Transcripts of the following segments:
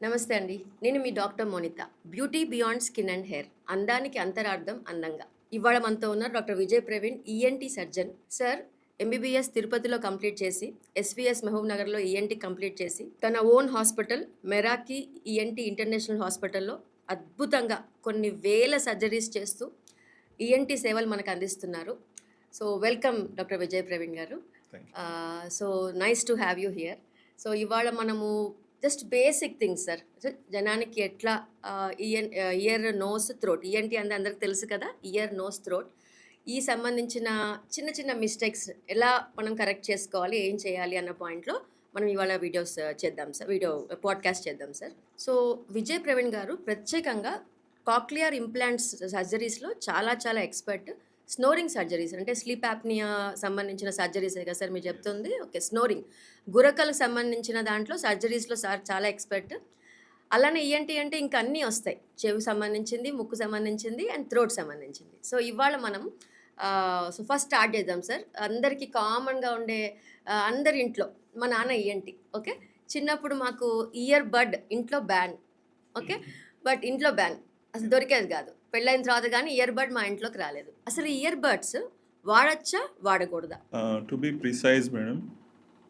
నమస్తే అండి. నేను మీ doctor Monitha. Beauty beyond skin and hair. అందానికి అంతరార్థం అందంగా. ఇవాళ మనతో ఉన్నారు doctor Vijay Praveen ENT surgeon. Sir MBBS తిరుపతిలో కంప్లీట్ చేసి, ఎస్వీఎస్ మహబూబ్ నగర్‌లో ఈఎన్టీ కంప్లీట్ చేసి, తన own hospital Meraki ENT international హాస్పిటల్‌లో అద్భుతంగా కొన్ని వేల సర్జరీస్ చేస్తూ ఈఎన్టీ సేవలు మనకు అందిస్తున్నారు. So welcome doctor Vijay Praveen గారు. Thank you. So nice to have you here. So ఇవాళ మనము జస్ట్ బేసిక్ థింగ్స్ సార్. జనానికి ఎట్లా ఇయర్, నోస్, థ్రోట్ ఈఎన్టీ అంటే అందరికి తెలుసు కదా. ఇయర్, నోస్, థ్రోట్ ఈ సంబంధించిన చిన్న చిన్న మిస్టేక్స్ ఎలా మనం కరెక్ట్ చేసుకోవాలి, ఏం చేయాలి అన్న పాయింట్లో మనం ఇవాళ వీడియోస్ చేద్దాం సార్. పాడ్కాస్ట్ చేద్దాం సార్. సో విజయ్ ప్రవీణ్ గారు ప్రత్యేకంగా కాక్లియర్ ఇంప్లాంట్స్ సర్జరీస్లో చాలా చాలా ఎక్స్పర్ట్. స్నోరింగ్ సర్జరీస్ అంటే స్లీప్ యాప్నియా సంబంధించిన సర్జరీసే కదా సార్ మీరు చెప్తుంది? ఓకే, స్నోరింగ్ గురకలకు సంబంధించిన దాంట్లో సర్జరీస్లో సార్ చాలా ఎక్స్పర్ట్. అలానే ఈఎన్టీ అంటే ఇంకా అన్నీ వస్తాయి, చెవి సంబంధించింది, ముక్కు సంబంధించింది అండ్ థ్రోట్ సంబంధించింది. సో ఇవాళ మనం సో ఫస్ట్ స్టార్ట్ చేద్దాం సార్. అందరికీ కామన్గా ఉండే అందరి ఇంట్లో మా నాన్న ఈఎన్టీ. ఓకే, చిన్నప్పుడు మాకు ఇయర్ బడ్ ఇంట్లో బ్యాన్. ఓకే, బట్ ఇంట్లో బ్యాన్ అసలు దొరికేది కాదు. పెళ్ళైన తర్వాత కానీ ఇయర్ బడ్ మా ఇంట్లోకి రాలేదు. అసలు ఇయర్ బడ్స్ వాడచ్చా, వాడకూడదా? To be precise, madam,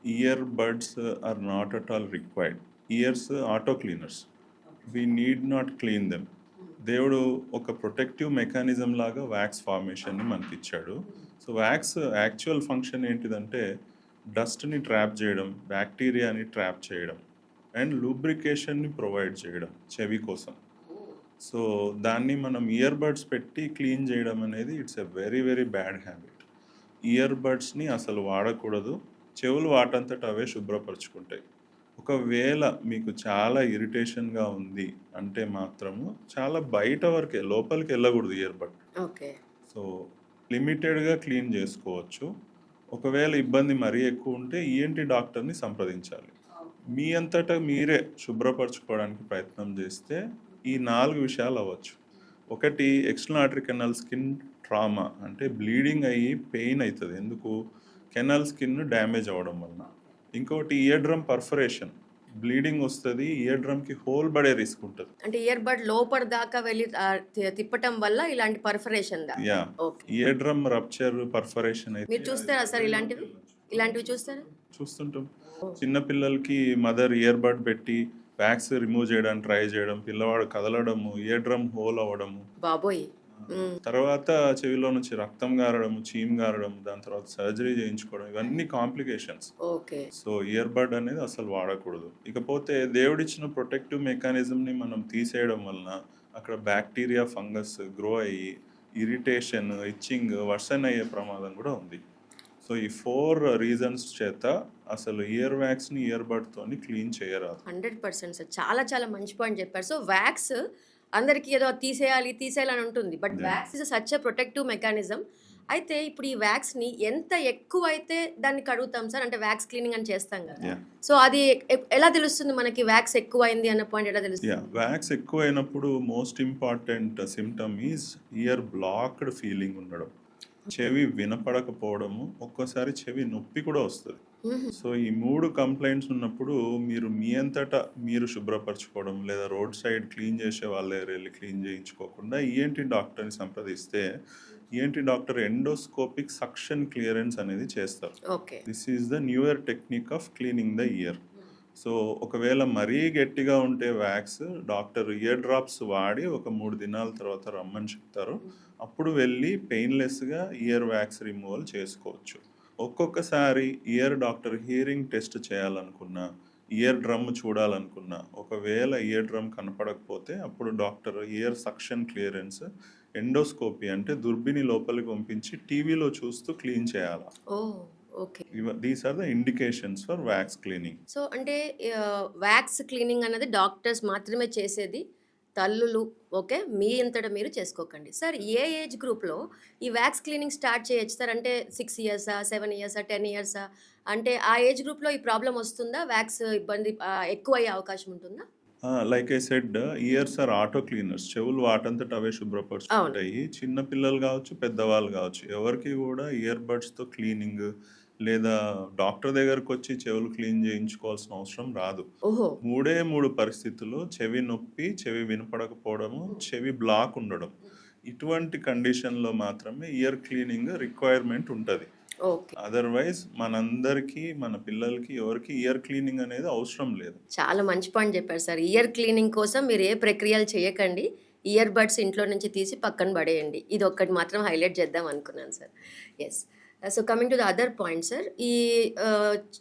earbuds are not at all required. Ears auto cleaners. We need not clean them. దేవుడు ఒక ప్రొటెక్టివ్ మెకానిజం లాగా వ్యాక్స్ ఫార్మేషన్ని మనకి ఇచ్చాడు. సో వ్యాక్స్ యాక్చువల్ ఫంక్షన్ ఏంటిదంటే డస్ట్ని ట్రాప్ చేయడం, బ్యాక్టీరియాని ట్రాప్ చేయడం అండ్ లూబ్రికేషన్ని ప్రొవైడ్ చేయడం చెవి కోసం. సో దాన్ని మనం ఇయర్ బడ్స్ పెట్టి క్లీన్ చేయడం అనేది it's a very very bad habit. Ear బడ్స్ని అసలు వాడకూడదు. చెవులు వాటంతట అవే శుభ్రపరచుకుంటాయి. ఒకవేళ మీకు చాలా ఇరిటేషన్గా ఉంది అంటే మాత్రము చాలా బయట వరకే, లోపలికి వెళ్ళకూడదు ఇయర్ బడ్. ఓకే, సో లిమిటెడ్గా క్లీన్ చేసుకోవచ్చు. ఒకవేళ ఇబ్బంది మరీ ఎక్కువ ఉంటే ఈఎన్టీ డాక్టర్ని సంప్రదించాలి. మీ అంతటా మీరే శుభ్రపరచుకోవడానికి ప్రయత్నం చేస్తే ఈ 4 విషయాలు అవ్వచ్చు. ఒకటి, external artery canal skin trauma, అంటే బ్లీడింగ్ అయ్యి పెయిన్ అవుతుంది. ఎందుకు? కెనాల్ స్కిన్ డ్యామేజ్ అవ్వడం వలన. ఇంకోటి ఇయర్ డ్రమ్ పర్ఫరేషన్, బ్లీడింగ్ వస్తుంది, ఇయర్ డ్రమ్కి హోల్ పడే రిస్క్ ఉంటుంది. అంటే ఇయర్ బడ్ లోపల దాకా వెళ్ళి తిప్పటం వల్ల ఇలాంటి perforation. Yeah, ear drum rupture, perforation అయితే మీరు చూస్తారా సార్? ఇలాంటివి చూస్తారా? చూస్తుంటాం. చిన్న పిల్లలకి మదర్ ఇయర్ బడ్ పెట్టి వ్యాక్స్ రిమూవ్ చేయడానికి ట్రై చేయడం, పిల్లవాడు కదలడము, ఇయర్ డ్రమ్ హోల్ అవ్వడము, బాబోయ్. తర్వాత చెవిలో నుంచి రక్తం గారడము, చీమ్ గారడం, దాని తర్వాత సర్జరీ చేయించుకోవడం, ఇవన్నీ complications. Okay, so ear bud అనేది అసలు వాడకూడదు. ఇకపోతే దేవుడిచ్చిన ప్రొటెక్టివ్ మెకానిజంని మనం తీసేయడం వలన అక్కడ బ్యాక్టీరియా, ఫంగస్ గ్రో అయ్యి ఇరిటేషన్, ఇచ్చింగ్, వర్సన్ అయ్యే ప్రమాదం కూడా ఉంది. సో ఈ 4 రీజన్స్ చేత అసలు ఇయర్ వ్యాక్స్ని ఇయర్ బడ్తోని క్లీన్ చేయరాదు. 100% సార్. చాలా చాలా మంచి పాయింట్ చెప్పారు. సో వ్యాక్స్ అందరికీ ఏదో తీసేయాలని ఉంటుంది, but wax is such a protective mechanism. అయితే ఇప్పుడు ఈ వ్యాక్స్ని ఎంత ఎక్కువ అయితే దాన్ని కడుగుతాం సార్, అంటే వ్యాక్స్ క్లీనింగ్ అని చేస్తాం కదా. సో అది ఎలా తెలుస్తుంది మనకి వ్యాక్స్ ఎక్కువ అయింది అన్న పాయింట్ ఎలా తెలుస్తుంది? వ్యాక్స్ ఎక్కువ అయినప్పుడు most important symptom is year blocked feeling ఉండడం, చెవి వినపడకపోవడము, ఒక్కోసారి చెవి నొప్పి కూడా వస్తుంది. సో ఈ 3 కంప్లైంట్స్ ఉన్నప్పుడు మీరు మీ అంతటా మీరు శుభ్రపరచుకోవడం, లేదా రోడ్ సైడ్ క్లీన్ చేసే వాళ్ళ వెళ్ళి క్లీన్ చేయించుకోకుండా ఈఎన్టీ డాక్టర్ని సంప్రదిస్తే ENT doctor endoscopic suction clearance అనేది చేస్తారు. This is the newer technique of cleaning the ear. So ఒకవేళ మరీ గట్టిగా ఉంటే వ్యాక్స్ డాక్టర్ ఇయర్ డ్రాప్స్ వాడి ఒక 3 దినాల తర్వాత రమ్మని చెప్తారు. అప్పుడు వెళ్ళి పెయిన్లెస్గా ఇయర్ వ్యాక్స్ రిమూవల్ చేసుకోవచ్చు. ఒక్కొక్కసారి ఇయర్ డాక్టర్ హియరింగ్ టెస్ట్ చేయాలనుకున్నా, ఇయర్ డ్రమ్ చూడాలనుకున్నా, ఒకవేళ ఇయర్ డ్రమ్ కనపడకపోతే అప్పుడు doctor ear suction clearance, endoscopy అంటే దుర్బిని లోపలికి పంపించి టీవీలో చూస్తూ క్లీన్ చేయాలి. These are the indications for wax cleaning. So అంటే వ్యాక్స్ క్లీనింగ్ అన్నది డాక్టర్స్ మాత్రమే చేసేది, తల్లులు ఓకే మీ అంతటా మీరు చేసుకోకండి. సార్ ఏ ఏజ్ గ్రూప్లో ఈ వ్యాక్స్ క్లీనింగ్ స్టార్ట్ చేయొచ్చు సార్? అంటే 6 ఇయర్సా, 7 ఇయర్సా, 10 ఇయర్సా? అంటే ఆ ఏజ్ గ్రూప్లో ఈ ప్రాబ్లం వస్తుందా? వ్యాక్స్ ఇబ్బంది ఎక్కువ అయ్యే అవకాశం ఉంటుందా? Like I said, years or auto cleaners, చెవులు వాటంతట అవే శుభ్రపరుచుకుంటాయి. చిన్న పిల్లలు కావచ్చు, పెద్దవాళ్ళు కావచ్చు, ఎవరికి కూడా ఇయర్ బడ్స్తో క్లీనింగ్, లేదా డాక్టర్ దగ్గరకు వచ్చి చెవులు క్లీన్ చేయించుకోవాల్సిన అవసరం రాదు. ఓహో! 3 పరిస్థితులు: చెవి నొప్పి, చెవి వినపడకపోవడము, చెవి బ్లాక్ ఉండడం. ఇటువంటి కండిషన్‌లో మాత్రమే ఇయర్ క్లీనింగ్ రిక్వైర్మెంట్ ఉంటది. ఓకే. అదర్‌వైజ్ మనందరికీ, మన పిల్లలకి ఎవరికీ ఇయర్ క్లీనింగ్ అనేది అవసరం లేదు. చాలా మంచి పాయింట్ చెప్పారు సార్. ఇయర్ క్లీనింగ్ కోసం మీరు ఏ ప్రక్రియలు చేయకండి. ఇయర్ బడ్స్ ఇంట్లో నుంచి తీసి పక్కన పడేయండి. ఇదొక్కటి మాత్రం హైలైట్ చేద్దాం అనుకున్నాను sir. Yes. So coming to the other point sir. ఈ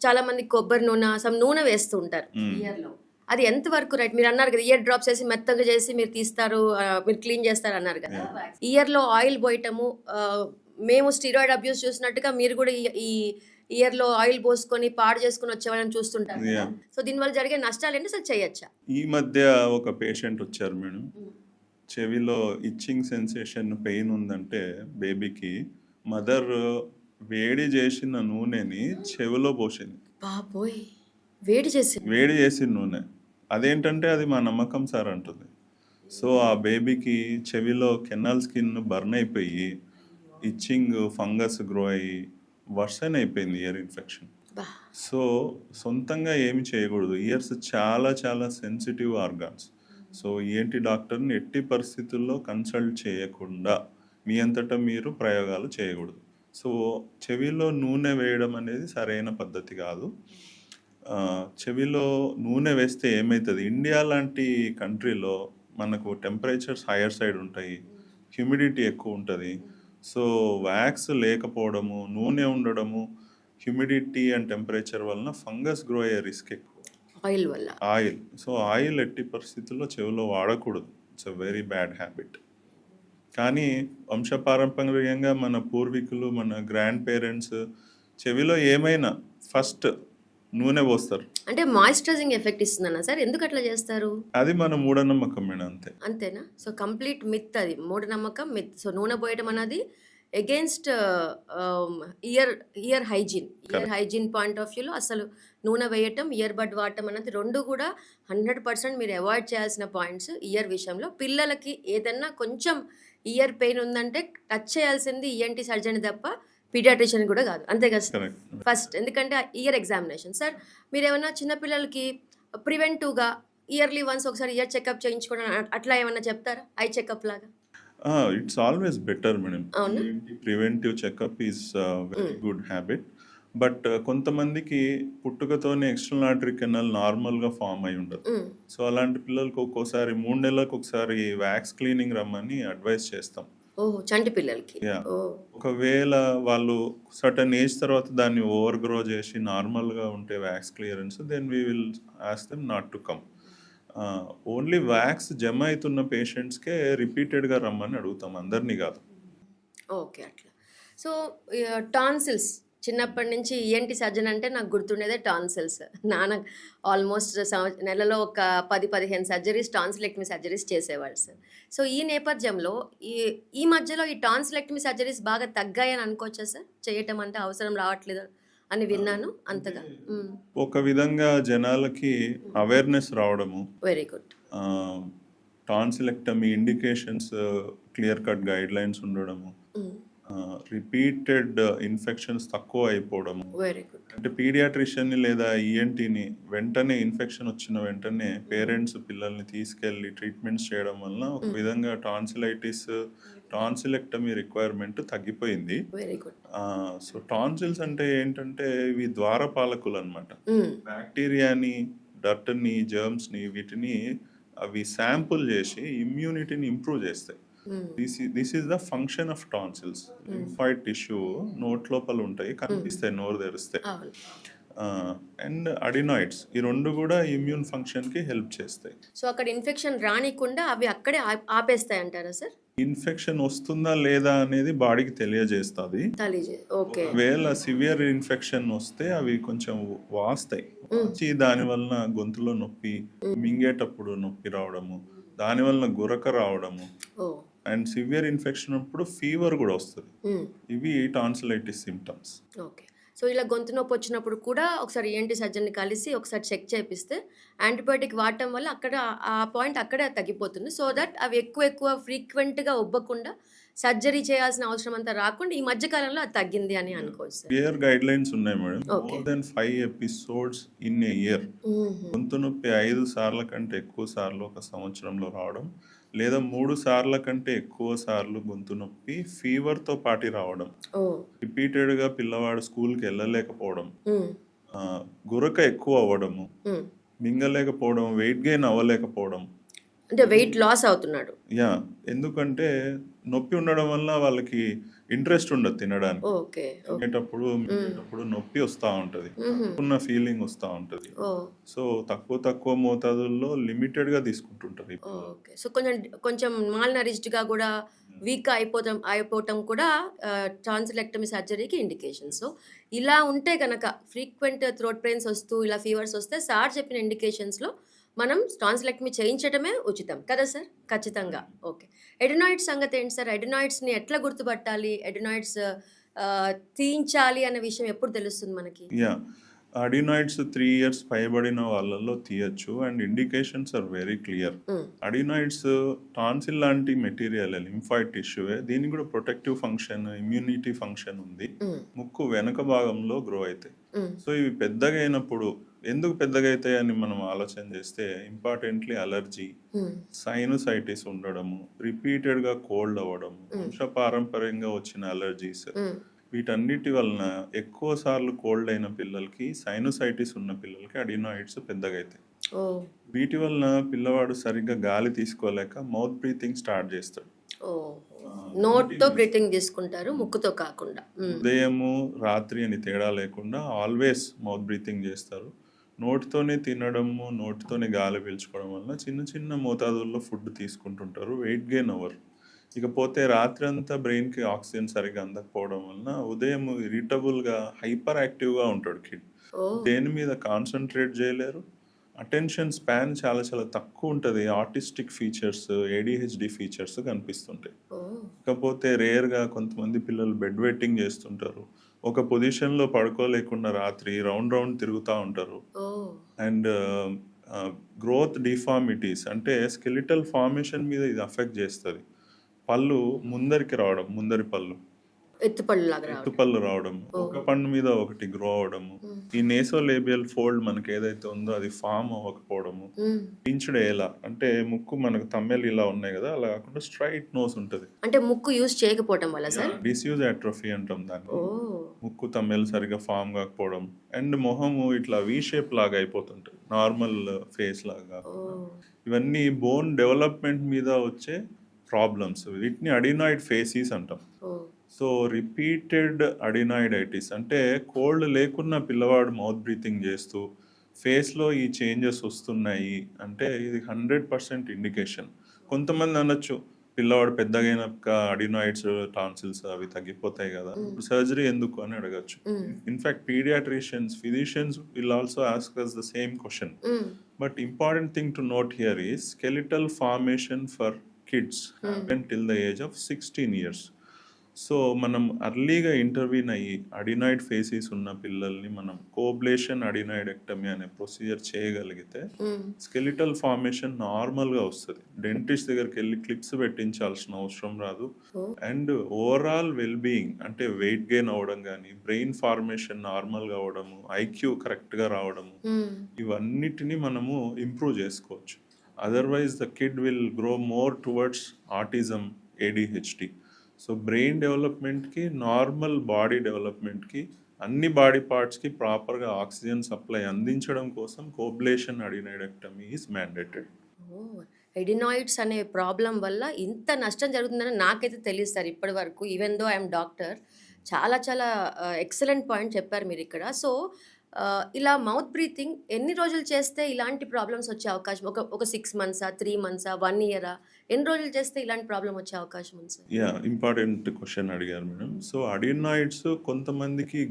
చాలామంది కొబ్బరి నూనె, సమ్ నూనె వేస్తూ ఉంటారు ఇయర్‌లో. అది ఎంత వరకు రైట్? మీరు అన్నారు కదా, ఇయర్ డ్రాప్స్ వేసి మెత్తగా చేసి మీరు తీస్తారు, మీరు క్లీన్ చేస్తారు అన్నారు కదా. ఇయర్‌లో ఆయిల్ పోయటము, మేము స్టీరాయిడ్ అబ్యూస్ చూసినట్టుగా మీరు కూడా ఈ ఇయర్‌లో ఆయిల్ పోసుకొని పాడు చేసుకొని వచ్చేవాళ్ళని చూస్తుంటారు కదా. Yeah. సో దీనివల్ల జరిగే నష్టాలు ఏంటి, అసలు చేయొచ్చా? ఈ మధ్య ఒక పేషెంట్ వచ్చారు మేడం. చెవిలో ఇచ్చింగ్ సెన్సేషన్, పెయిన్ ఉందంటే బేబీకి మదర్ వేడి చేసిన నూనెని చెవిలో పోసింది. బాబోయ్! వేడి చేసి వేడి చేసిన నూనె. అదేంటంటే అది మా నమ్మకం సార్ అంటుంది. సో ఆ బేబీకి చెవిలో కెనాల్ స్కిన్ బర్న్ అయిపోయి ఇచ్చింగ్, ఫంగస్ గ్రో అయ్యి వర్సన్ అయిపోయింది ఇయర్ ఇన్ఫెక్షన్. బా సో సొంతంగా ఏమి చేయకూడదు. ఇయర్స్ చాలా చాలా సెన్సిటివ్ ఆర్గాన్స్. సో ఏంటి డాక్టర్ని ఎట్టి పరిస్థితుల్లో కన్సల్ట్ చేయకుండా మీ అంతటా మీరు ప్రయోగాలు చేయకూడదు. సో చెవిలో నూనె వేయడం అనేది సరైన పద్ధతి కాదు. చెవిలో నూనె వేస్తే ఏమవుతుంది, ఇండియా లాంటి కంట్రీలో మనకు టెంపరేచర్స్ హైయర్ సైడ్ ఉంటాయి, హ్యూమిడిటీ ఎక్కువ ఉంటుంది. సో వ్యాక్స్ లేకపోవడము, నూనె ఉండడము, హ్యూమిడిటీ అండ్ టెంపరేచర్ వలన ఫంగస్ గ్రో అయ్యే రిస్క్ ఎక్కువ. ఆయిల్ వల్ల. ఆయిల్. సో ఆయిల్ ఎట్టి పరిస్థితుల్లో చెవిలో వాడకూడదు. It's a very bad habit. కానీ వంశపారంపర్యంగా మన పూర్వీకులు, మన గ్రాండ్ పేరెంట్స్ చెవిలో ఏమైనా ఫస్ట్ నూనె పోస్తారు. అంటే మాయిశ్చరైజింగ్ ఎఫెక్ట్ ఇస్తుందన్నా సార్? ఎందుకు అట్లా చేస్తారు? అది మన మూఢనమ్మకం మేడం, అంతే. అంతేనా? సో కంప్లీట్ మిత్ అది, మూఢనమ్మకం, మిత్. సో నూనె పోయడం అనేది against year hygiene point of వ్యూలో అసలు నూనె వేయటం, ఇయర్ బడ్ వాడటం అనేది రెండు కూడా 100% మీరు అవాయిడ్ చేయాల్సిన పాయింట్స్ ఇయర్ విషయంలో. పిల్లలకి ఏదన్నా కొంచెం ఇయర్ పెయిన్ ఉందంటే టచ్ చేయాల్సింది ఈఎన్టీ సర్జన్ తప్ప పీడియాట్రిషియన్ కూడా కాదు. అంతే కదా సార్? కరెక్ట్. ఫస్ట్ ఎందుకంటే ఇయర్ ఎగ్జామినేషన్. సార్ మీరు ఏమైనా చిన్నపిల్లలకి ప్రివెంటివ్గా ఇయర్లీ వన్స్ ఒకసారి ఇయర్ చెకప్ చేయించుకోవడం అట్లా ఏమన్నా చెప్తారా? ఐ చెకప్ లాగా? It's always better madam. అవునా? Preventive checkup is very good habit. But కొంతమందికి పుట్టుకతోనే ఎక్స్టర్నల్ ఆర్టరీ కెనాల్ నార్మల్గా ఫామ్ అయి ఉండదు. సో అలాంటి పిల్లలకు ఒక్కోసారి 3 నెలలకు ఒకసారి వ్యాక్స్ క్లీనింగ్ రమ్మని అడ్వైస్ చేస్తాం. ఓహో, చంటి పిల్లలకి. Yeah. ఓ ఒకవేళ వాళ్ళు సర్టన్ ఏజ్ తర్వాత దాన్ని ఓవర్ గ్రో చేసి నార్మల్గా ఉంటే wax clearance, then we will ask them not to come. Only wax జమ అవుతున్న పేషెంట్స్కే రిపీటెడ్గా రమ్మని అడుగుతాం, అందరినీ కాదు. ఓకే, అట్లా. సో టాన్సిల్స్ చిన్నప్పటి నుంచి ఈఎన్టీ సర్జన్ అంటే నాకు గుర్తుండేదే టాన్సిల్స్. నాన్న ఆల్మోస్ట్ నెలలో ఒక 10-15 సర్జరీస్, టాన్సిలెక్టమీ సర్జరీస్ చేసేవాళ్ళు సార్. సో ఈ నేపథ్యంలో ఈ మధ్యలో ఈ టాన్సిలెక్టమీ సర్జరీస్ బాగా తగ్గాయని అనుకోవచ్చా సార్? చేయటం అంటే అవసరం రావట్లేదు అని విన్నాను అంతగా. ఒక విధంగా జనాలకి అవేర్నెస్ రావడము, very good. Tonsillectomy indications, clear cut guidelines ఉండడము, రిపీటెడ్ ఇన్ఫెక్షన్స్ తక్కువ అయిపోవడము. Very good. అంటే పీడియాట్రిషియన్ని లేదా ఈఎన్టీని వెంటనే ఇన్ఫెక్షన్ వచ్చిన వెంటనే పేరెంట్స్ పిల్లల్ని తీసుకెళ్ళి ట్రీట్మెంట్స్ చేయడం వలన ఒక విధంగా టాన్సిలెక్టమీ రిక్వైర్మెంట్ తగ్గిపోయింది. Very good. సో టాన్సిల్స్ అంటే ఏంటంటే ఇవి ద్వారపాలకులు అనమాట. బ్యాక్టీరియాని, డర్ట్ని, జర్మ్స్ని, వీటిని అవి శాంపుల్ చేసి ఇమ్యూనిటీని ఇంప్రూవ్ చేస్తాయి. This is the function of tonsils. Lymphoid tissue note లోపల ఉంటాయి, కనిపిస్తాయి నోరు తెరిస్తే. అండ్ అడినాయిడ్స్, ఈ రెండు కూడా ఇమ్యూన్ ఫంక్షన్ కి హెల్ప్ చేస్తాయి. సో అక్కడ ఇన్ఫెక్షన్ రానికుండా అవి అక్కడే ఆపేస్తాయి అంటారా సార్? ఇన్ఫెక్షన్ వస్తుందా లేదా అనేది బాడీకి తెలియజేస్తుంది. ఒకవేళ సివియర్ ఇన్ఫెక్షన్ వస్తే అవి కొంచెం వాస్తాయి, వచ్చి దాని వలన గొంతులో నొప్పి, మింగేటప్పుడు నొప్పి రావడము, దాని వలన గురక రావడము, అండ్ సివియర్ ఇన్ఫెక్షన్ అప్పుడు ఫీవర్ కూడా వస్తుంది. ఇవి టాన్సిలైటిస్ సిమ్టమ్స్. ఓకే. సో ఇలా గొంతు నొప్పి వచ్చినప్పుడు కూడా ఒకసారి ఈఎన్టీ సర్జన్ని కలిసి ఒకసారి చెక్ చేపిస్తే యాంటీబయాటిక్ వాడటం వల్ల అక్కడ ఆ పాయింట్ అక్కడే తగ్గిపోతుంది. సో దట్ అవి ఎక్కువ ఫ్రీక్వెంట్‌గా ఉబ్బకుండా సర్జరీ చేయాల్సిన అవసరం అంతా రాకుండా ఈ మధ్య కాలంలో అది తగ్గింది అని అనుకోవచ్చు సార్. క్లియర్ గైడ్‌లైన్స్ ఉన్నాయి madam. Okay. More than 5 episodes in a year. హుహు. గొంతు నొప్పి 5 సార్ల కంటే ఎక్కువ సార్లు ఒక సంవత్సరంలో రావడం, లేదా 3 సార్ల కంటే ఎక్కువ సార్లు గొంతు నొప్పి ఫీవర్‌తో పాటు రావడం, ఓహ్! రిపీటెడ్‌గా పిల్లవాడు స్కూల్‌కి వెళ్ళలేకపోవడం, హ్మ్. గురక ఎక్కువ అవ్వడము, హ్మ్. మింగలేకపోవడం, వెయిట్ గెయిన్ అవ్వలేకపోవడం. అంటే వెయిట్ లాస్ అవుతున్నాడు. ఎందుకంటే నొప్పి ఉండడం వల్ల వాళ్ళకి ఇంట్రెస్ట్ ఉండదు తినడానికి. ఓకే. ఓకే. తినేటప్పుడు, మింగేటప్పుడు నొప్పి వస్తా ఉంటది. హుహు. ఉన్న ఫీలింగ్ వస్తా ఉంటది. ఓహ్! సో, తక్కువ మోతాదుల్లో లిమిటెడ్‌గా తీసుకుంటుంటారు ఈ పిల్లలు. ఓకే. సో, కొంచెం మాల్ నరిష్డ్‌గా గూడా వీక్‌గా అయిపోవటం కూడా టాన్సిలెక్టమీ సర్జరీకి ఇండికేషన్. సో, ఇలా ఉంటే గనక ఫ్రీక్వెంట్ థ్రోట్ పెయిన్స్ వస్తూ ఇలా ఫీవర్స్ వస్తే సార్ చెప్పిన ఇండికేషన్స్‌లో మనం టాన్సిలెక్టమీ చేయించటమే ఉచితం. కదా సార్? ఖచ్చితంగా. ఓకే. Adenoids సంగతేంటి sir? అడెనాయిడ్స్‌ని ఎట్లా గుర్తుపట్టాలి? అడెనాయిడ్స్ తీయించాలి అన్న విషయం ఎప్పుడు తెలుస్తుంది మనకి? యాహ్! అడినాయిడ్స్ 3 ఇయర్స్ పైబడిన వాళ్ళలో తీయొచ్చు and indications are very clear. Hmm. Adenoids tonsil లాంటి మెటీరియల్ లింఫాయిడ్ టిష్యూవే. దీనికి కూడా ప్రొటెక్టివ్ ఫంక్షన్, ఇమ్యూనిటీ ఫంక్షన్ ఉంది. హ్మ్. ముక్కు వెనక భాగంలో గ్రో అవుతాయి. హ్మ్. సో ఇవి పెద్దగా అయినప్పుడు ఎందుకు పెద్దగా అవుతాయని మనం ఆలోచన చేస్తే ఇంపార్టెంట్లీ అలర్జీ, హ్మ్. సైనసైటిస్ ఉండడము, రిపీటెడ్‌గా కోల్డ్ అవ్వడము, హ్మ్. వంశపారంపర్యంగా వచ్చిన అలర్జీస్, హ్మ్. వీటన్నిటి వలన ఎక్కువ సార్లు కోల్డ్ అయిన పిల్లలకి, సైనసైటిస్ ఉన్న పిల్లలకి అడినాయిడ్స్ పెద్దగా అవుతాయి. ఓహ్! వీటి వలన పిల్లవాడు సరిగ్గా గాలి తీసుకోలేక మౌత్ బ్రీతింగ్ స్టార్ట్ చేస్తాడు. ఓహో! నోట్‌తో బ్రీతింగ్ తీసుకుంటారు. ముక్కుతో కాకుండా. హ్మ్. ఉదయము, రాత్రి అని తేడా లేకుండా ఆల్వేస్ మౌత్ బ్రీతింగ్ చేస్తారు. నోటితోనే తినడము, నోటితోనే గాలి పీల్చుకోవడం వలన చిన్న మోతాదుల్లో ఫుడ్ తీసుకుంటుంటారు. వెయిట్ గెయిన్ అవ్వరు. ఇకపోతే రాత్రంతా బ్రెయిన్‌కి ఆక్సిజన్ సరిగ్గా అందకపోవడం వలన ఉదయం ఇరిటబుల్‌గా, హైపర్ యాక్టివ్‌గా ఉంటాడు కిడ్. ఓహ్! దేని మీద కాన్సంట్రేట్ చేయలేరు. అటెన్షన్ స్పాన్ చాలా తక్కువ ఉంటది. ఆటిస్టిక్ ఫీచర్స్, ఏడీహెచ్‌డీ ఫీచర్స్ కనిపిస్తుంటాయి. ఓహ్! ఇకపోతే రేర్‌గా కొంతమంది పిల్లలు బెడ్ వెట్టింగ్ చేస్తుంటారు. ఒక పొజిషన్‌లో పడుకోలేకుండా రాత్రి రౌండ్ తిరుగుతా ఉంటారు. ఓహ్! అండ్ గ్రోత్ డిఫార్మిటీస్ అంటే స్కెలిటల్ ఫార్మేషన్ మీద ఇది అఫెక్ట్ చేస్తది. పళ్ళు ముందరికి రావడం, ముందరి పళ్ళు. ఎత్తుపళ్ళులాగా రావడం. ఎత్తుపళ్ళు రావడం, ఒక ఓహ్! పన్ను మీద ఒకటి గ్రో అవ్వడము, హ్మ్. ఈ నేసోలేబియల్ ఫోల్డ్ మనకి ఏదైతే ఉందో అది ఫార్మ్ అవ్వకపోవడము, హ్మ్. పించ్డ్ ఎలా అంటే ముక్కు మనకు తమ్మెలు ఇలా ఉన్నాయి కదా, అలా కాకుండా స్ట్రైట్ నోస్ ఉంటది. అంటే ముక్కు యూజ్ చేయకపోవటం వల్ల సార్? డిస్యూజ్ అట్రోఫీ అంటాం దాన్ని. ఓహ్! ముక్కు తమ్మెలు సరిగ్గా ఫామ్ కాకపోవడం అండ్ మొహము ఇట్లా వి షేప్ లాగా అయిపోతుంటుంది, నార్మల్ ఫేస్ లాగా కాకుండా. ఓహ్! ఇవన్నీ బోన్ డెవలప్మెంట్ మీద వచ్చే ప్రాబ్లమ్స్. వీటిని అడినాయిడ్ ఫేసీస్ అంటాం. ఓహ్! సో రిపీటెడ్ అడినాయిడైటిస్ అంటే కోల్డ్ లేకున్నా పిల్లవాడు మౌత్ బ్రీతింగ్ చేస్తూ ఫేస్లో ఈ చేంజెస్ వస్తున్నాయి అంటే ఇది 100% ఇండికేషన్. కొంతమంది అనొచ్చు పిల్లవాడు పెద్దగైనాక అడినాయిడ్స్, టాన్సిల్స్ అవి తగ్గిపోతాయి కదా, ఇప్పుడు సర్జరీ ఎందుకు అని అడగచ్చు. హ్మ్. In fact paediatricians, physicians will also ask us the same question. హ్మ్. But important thing to note here is skeletal formation for kids happen till the age of 16 years. So మనం అర్లీగా ఇంటర్వ్యూన్ అయ్యి అడినాయిడ్ ఫేసీస్ ఉన్న పిల్లల్ని మనం కోబ్లేషన్ అడినాయిడెక్టమీ అనే procedure చేయగలిగితే హ్మ్. స్కెలిటల్ ఫార్మేషన్ నార్మల్గా వస్తుంది. డెంటిస్ట్ దగ్గరికి వెళ్ళి క్లిప్స్ పెట్టించాల్సిన అవసరం రాదు. ఓహ్! అండ్ ఓవరాల్ వెల్బీయింగ్ అంటే వెయిట్ గెయిన్ అవ్వడం కానీ, బ్రెయిన్ ఫార్మేషన్ నార్మల్గా అవ్వడము, ఐక్యూ కరెక్ట్గా రావడము, హ్మ్. ఇవన్నిటిని మనము ఇంప్రూవ్ చేసుకోవచ్చు. Otherwise the kid will grow more towards autism, ADHD. So brain డెవలప్మెంట్కి, నార్మల్ బాడీ డెవలప్మెంట్కి, అన్ని బాడీ పార్ట్స్కి ప్రాపర్గా ఆక్సిజన్ సప్లై అందించడం కోసం coblation adenoidectomy is mandated. Oh! Adenoids అనే ప్రాబ్లమ్ వల్ల ఇంత నష్టం జరుగుతుందని నాకైతే తెలీదు సార్ ఇప్పటి వరకు. Even though I am doctor. చాలా ఎక్సలెంట్ పాయింట్ చెప్పారు మీరిక్కడ. సో, ఇలా మౌత్ బ్రీతింగ్ ఎన్ని రోజులు చేస్తే ఇలాంటి ప్రాబ్లమ్స్ వచ్చే అవకాశం ఒక 6 మంత్సా? 3 మంత్సా? 1 ఇయరా? ఎన్ని రోజులు చేస్తే ఇలాంటి ప్రాబ్లమ్ వచ్చే అవకాశం ఉంది సార్? ఇంపార్టెంట్ క్వశ్చన్ అడిగారు మేడం. సో అడినాయిడ్స్ కొంతమందికి